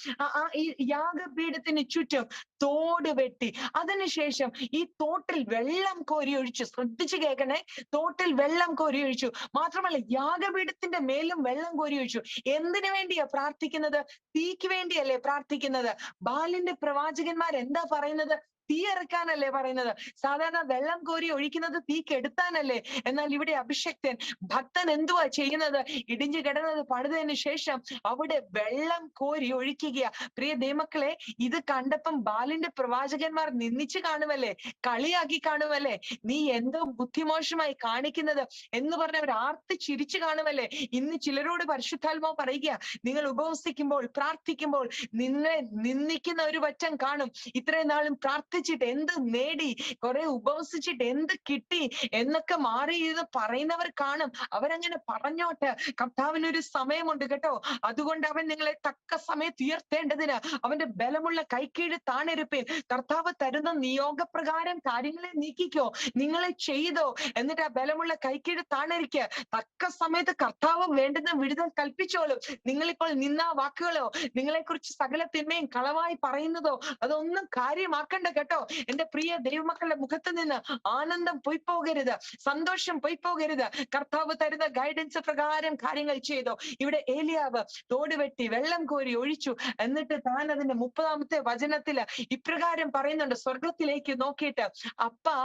ഈ യാഗപീഠത്തിന് ചുറ്റും തോട് വെട്ടി. അതിനുശേഷം ഈ തോട്ടിൽ വെള്ളം കോരി ഒഴിച്ചു. ശ്രദ്ധിച്ചു കേൾക്കണേ, തോട്ടിൽ വെള്ളം കോരി ഒഴിച്ചു. മാത്രമല്ല യാഗപീഠത്തിന്റെ മേലും വെള്ളം കോരി ഒഴിച്ചു. എന്തിനു വേണ്ടിയാ പ്രാർത്ഥിക്കുന്നത്? തീക്ക് വേണ്ടിയല്ലേ പ്രാർത്ഥിക്കുന്നത്? ബാലിന്റെ പ്രവാചകന്മാർ എന്താ പറയുന്നത്? തീ ഇറക്കാനല്ലേ പറയുന്നത്? സാധാരണ വെള്ളം കോരി ഒഴിക്കുന്നത് തീ കെടുത്താനല്ലേ? എന്നാൽ ഇവിടെ അഭിഷക്തൻ ഭക്തൻ എന്തുവാ ചെയ്യുന്നത്? ഇടിഞ്ഞു കിടന്നത് പണിതതിന് ശേഷം അവിടെ വെള്ളം കോരി ഒഴിക്കുക. പ്രിയ ദൈവമക്കളെ, ഇത് കണ്ടപ്പം ബാലിന്റെ പ്രവാചകന്മാർ നിന്ദിച്ചു കാണുമല്ലേ, കളിയാക്കി കാണുമല്ലേ, നീ എന്തോ ബുദ്ധിമോശമായി കാണിക്കുന്നത് എന്ന് പറഞ്ഞവർ ആർത്ത് ചിരിച്ചു കാണുമല്ലേ. ഇന്ന് ചിലരോട് പരിശുദ്ധാത്മാവ് പറയുക, നിങ്ങൾ ഉപവസിക്കുമ്പോൾ പ്രാർത്ഥിക്കുമ്പോൾ നിന്നെ നിന്ദിക്കുന്ന ഒരു വറ്റം കാണും. ഇത്രയും നാളും പ്രാർത്ഥിച്ചു പ്രാർത്ഥിച്ചിട്ട് എന്ത് നേടി, കുറെ ഉപവസിച്ചിട്ട് എന്ത് കിട്ടി എന്നൊക്കെ മാറി ഇത് പറയുന്നവർ കാണും. അവരങ്ങനെ പറഞ്ഞോട്ടെ, കർത്താവിനൊരു സമയമുണ്ട് കേട്ടോ. അതുകൊണ്ട് അവൻ നിങ്ങളെ തക്ക സമയത്ത് ഉയർത്തേണ്ടതിന് അവന്റെ ബലമുള്ള കൈക്കീഴ് താണിരുപ്പേൻ. കർത്താവ് തരുന്ന നിയോഗപ്രകാരം കാര്യങ്ങളെ നീക്കിക്കോ, നിങ്ങളെ ചെയ്തോ, എന്നിട്ട് ആ ബലമുള്ള കൈക്കീഴ് താണിരിക്കുക. തക്ക സമയത്ത് കർത്താവ് വേണ്ടുന്ന വിടുതൽ കൽപ്പിച്ചോളും. നിങ്ങളിപ്പോൾ നിന്ന വാക്കുകളോ നിങ്ങളെക്കുറിച്ച് സകല തിന്മയും കളവായി പറയുന്നതോ അതൊന്നും കാര്യമാക്കണ്ട കേട്ടോ. എന്റെ പ്രിയ ദൈവമക്കളുടെ മുഖത്ത് നിന്ന് ആനന്ദം പൊയ്പോകരുത്, സന്തോഷം പൊയ്പോകരുത്. കർത്താവ് തരുന്ന ഗൈഡൻസ് പ്രകാരം കാര്യങ്ങൾ ചെയ്തോ. ഇവിടെ ഏലിയാവ് തോട് വെട്ടി വെള്ളം കോരി ഒഴിച്ചു. എന്നിട്ട് താൻ അതിന്റെ 30-ാമത്തെ വചനത്തില് ഇപ്രകാരം പറയുന്നുണ്ട്, സ്വർഗത്തിലേക്ക് നോക്കിയിട്ട്, അപ്പാ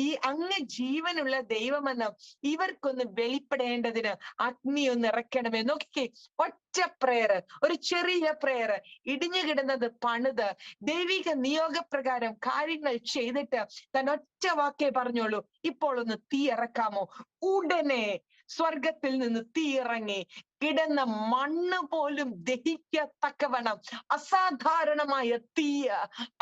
ഈ അങ്ങ് ജീവനുള്ള ദൈവമെന്ന് ഇവർക്കൊന്ന് വെളിപ്പെടേണ്ടതിന് അഗ്നി ഒന്ന് ഇറക്കണമേ. നോക്കിക്കേ, ഒറ്റ പ്രേയർ, ഒരു ചെറിയ പ്രേയർ, ഇടിഞ്ഞു കിടന്നത് പണിത് ദൈവിക നിയോഗപ്രകാരം കാര്യങ്ങൾ ചെയ്തിട്ട് താൻ ഒറ്റ വാക്കേ പറഞ്ഞോളൂ, ഇപ്പോൾ ഒന്ന് തീ ഇറക്കാമോ. ഉടനെ സ്വർഗത്തിൽ നിന്ന് തീ ഇറങ്ങി കിടന്ന മണ്ണ് പോലും ദഹിക്കത്തക്കവണ്ണം അസാധാരണമായ തീയ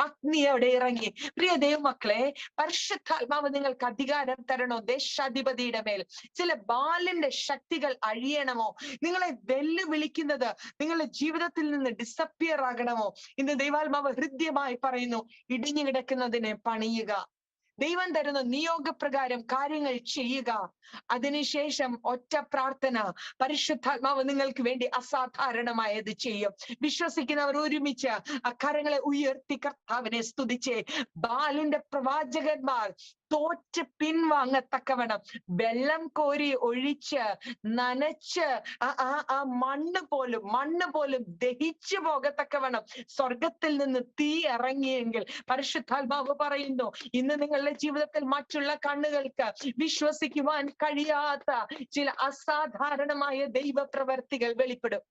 അഗ്നി അവിടെ ഇറങ്ങി. പ്രിയ ദൈവമക്കളെ, പരിശുദ്ധാത്മാവ് നിങ്ങൾക്ക് അധികാരം തരണോ ദേശാധിപതിയുടെ മേൽ? ചില ബാലിന്റെ ശക്തികൾ അഴിയണമോ? നിങ്ങളെ വെല്ലുവിളിക്കുന്നത് നിങ്ങളുടെ ജീവിതത്തിൽ നിന്ന് ഡിസപ്പിയർ ആകണമോ? ഇന്ന് ദൈവാത്മാവ് ഹൃദ്യമായി പറയുന്നു, ഇടിഞ്ഞു കിടക്കുന്നതിനെ പണിയുക, ദൈവം തരുന്ന നിയോഗപ്രകാരം കാര്യങ്ങൾ ചെയ്യുക. അതിനുശേഷം ഒറ്റ പ്രാർത്ഥന, പരിശുദ്ധാത്മാവ് നിങ്ങൾക്ക് വേണ്ടി അസാധാരണമായത് ചെയ്യും. വിശ്വസിക്കുന്നവർ ഒരുമിച്ച് അക്കരങ്ങളെ ഉയർത്തി കർത്താവിനെ സ്തുതിച്ചേ. ബാലിന്റെ പ്രവാചകന്മാർ തോറ്റ് പിൻവാങ്ങത്തക്കവണ്ണം വെള്ളം കോരി ഒഴിച്ച് നനച്ച് ആ മണ്ണ് പോലും ദഹിച്ചു പോകത്തക്കവണ്ണം സ്വർഗത്തിൽ നിന്ന് തീ ഇറങ്ങിയെങ്കിൽ പരിശുദ്ധാത്മാവ് പറയുന്നു, ഇന്ന് നിങ്ങളുടെ ജീവിതത്തിൽ മറ്റുള്ള കണ്ണുകൾക്ക് വിശ്വസിക്കുവാൻ കഴിയാത്ത ചില അസാധാരണമായ ദൈവപ്രവർത്തികൾ വെളിപ്പെടും.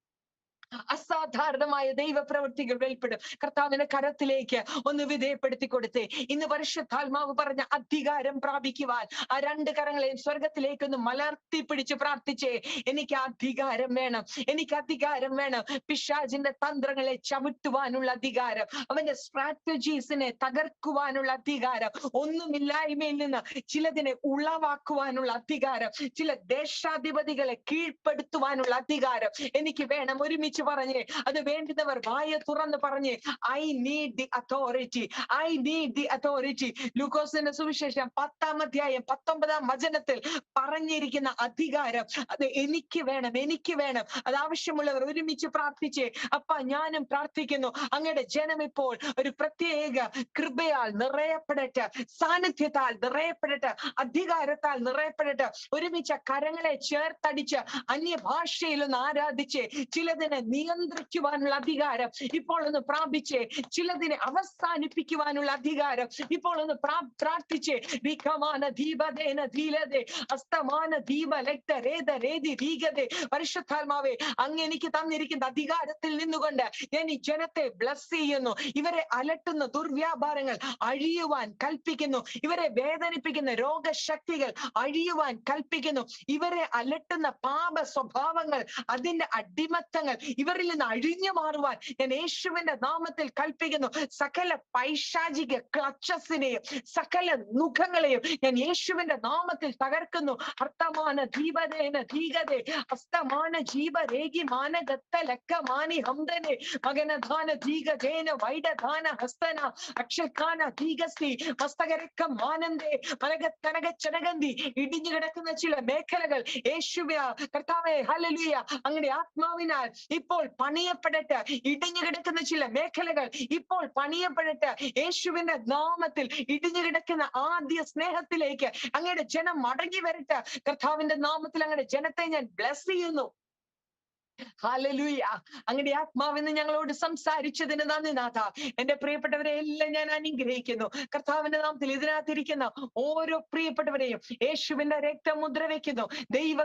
അസാധാരണമായ ദൈവപ്രവൃത്തികൾ വെളിപ്പെടും. കർത്താവിന്റെ കരത്തിലേക്ക് ഒന്ന് വിധേയപ്പെടുത്തി കൊടുത്തേ. ഇന്ന് പരിശുദ്ധാത്മാവ് പറഞ്ഞ അധികാരം പ്രാപിക്കുവാൻ ആ രണ്ട് കരങ്ങളെയും സ്വർഗത്തിലേക്ക് ഒന്ന് മലർത്തി പിടിച്ച് പ്രാർത്ഥിച്ചേ. എനിക്ക് അധികാരം വേണം, എനിക്ക് അധികാരം വേണം. പിശാചിന്റെ തന്ത്രങ്ങളെ ചവിട്ടുവാനുള്ള അധികാരം, അവന്റെ സ്ട്രാറ്റജീസിനെ തകർക്കുവാനുള്ള അധികാരം, ഒന്നുമില്ലായ്മയിൽ നിന്ന് ചിലതിനെ ഉളവാക്കുവാനുള്ള അധികാരം, ചില ദേശാധിപതികളെ കീഴ്പ്പെടുത്തുവാനുള്ള അധികാരം എനിക്ക് വേണം. ഒരുമിച്ച് പറഞ്ഞേ, അത് വേണ്ടുന്നവർ വായ തുറന്ന് പറഞ്ഞേ, I need the authority, I need the authority. ലൂക്കോസിന്റെ സുവിശേഷം 10-ാം അധ്യായം 19-ാം വചനത്തിൽ പറഞ്ഞിരിക്കുന്ന അധികാരം അത് എനിക്ക് വേണം, എനിക്ക് വേണം. അത് ആവശ്യമുള്ളവർ ഒരുമിച്ച് പ്രാർത്ഥിച്ചേ. അപ്പ ഞാനും പ്രാർത്ഥിക്കുന്നു, അങ്ങയുടെ ജനം ഇപ്പോൾ ഒരു പ്രത്യേക കൃപയാൽ നിറയപ്പെടട്ടെ, സാന്നിധ്യത്താൽ നിറയപ്പെടട്ടെ, അധികാരത്താൽ നിറയപ്പെടട്ടെ. ഒരുമിച്ച് കരങ്ങളെ ചേർത്തടിച്ച് അന്യഭാഷയിലൊന്ന് ആരാധിച്ച് ചിലതിനെ നിയന്ത്രിക്കുവാനുള്ള അധികാരം ഇപ്പോൾ ഒന്ന് പ്രാപിച്ചേ. ചിലതിനെ അവസാനിപ്പിക്കുവാനുള്ള അധികാരം ഇപ്പോൾ ഒന്ന് പ്രാർത്ഥിച്ചേ. പരിശുദ്ധാത്മാവേ, അങ്ങ് എനിക്ക് തന്നിരിക്കുന്ന അധികാരത്തിൽ നിന്നുകൊണ്ട് ഞാൻ ഈ ജനത്തെ ബ്ലസ് ചെയ്യുന്നു. ഇവരെ അലട്ടുന്ന ദുർവ്യാപാരങ്ങൾ അഴിയുവാൻ കൽപ്പിക്കുന്നു. ഇവരെ വേദനിപ്പിക്കുന്ന രോഗശക്തികൾ അഴിയുവാൻ കൽപ്പിക്കുന്നു. ഇവരെ അലട്ടുന്ന പാപ സ്വഭാവങ്ങൾ, അതിന്റെ അടിമത്തങ്ങൾ ഇവരിൽ നിന്ന് അഴിഞ്ഞു മാറുവാൻ ഞാൻ യേശുവിന്റെ നാമത്തിൽ കൽപ്പിക്കുന്നു. സകല പൈശാചിക ക്ലച്ചസിനെയും സകല മുഖങ്ങളെയും ഞാൻ യേശുവിന്റെ നാമത്തിൽ തകർക്കുന്നു. അർത്ഥമാന ദീപദേന ധീകതേ അസ്തമാന ജീവരേഖി മാനഗത്ത ലക്കമാനി ഹംദനെ മകനധാന ധീകജേന വൈഡധാന ഹസ്തന അക്ഷക്കാന ധീകസ്തി മസ്തകരക്കം ആനന്ദേ മലകത്തനക ചനഗന്തി. ഇടിഞ്ഞു കിടക്കുന്ന ചില മേഖലകൾ യേശുവേ കർത്താവേ ഹല്ലേലൂയ അങ്ങയുടെ ആത്മാവിനാൽ ഇപ്പോൾ പണിയപ്പെടട്ടെ. ഇടിഞ്ഞു കിടക്കുന്ന ചില മേഖലകൾ ഇപ്പോൾ പണിയപ്പെടട്ടെ. യേശുവിന്റെ നാമത്തിൽ ഇടിഞ്ഞു കിടക്കുന്ന ആദ്യ സ്നേഹത്തിലേക്ക് അങ്ങയുടെ ജനം മടങ്ങി വരട്ടെ. കർത്താവിന്റെ നാമത്തിൽ അങ്ങയുടെ ജനത്തെ ഞാൻ ബ്ലസ് ചെയ്യുന്നു. ഹല്ലേലൂയ. അങ്ങയുടെ ആത്മാവിന്ന് ഞങ്ങളോട് സംസാരിച്ചതിന് നന്ദി നാഥ. എന്റെ പ്രിയപ്പെട്ടവരെ എല്ലാം ഞാൻ അനുഗ്രഹിക്കുന്നു. കർത്താവിന്റെ നാമത്തിൽ ഇതിനകത്തിരിക്കുന്ന ഓരോ പ്രിയപ്പെട്ടവരെയും യേശുവിന്റെ രക്തം മുദ്ര വെക്കുന്നു. ദൈവ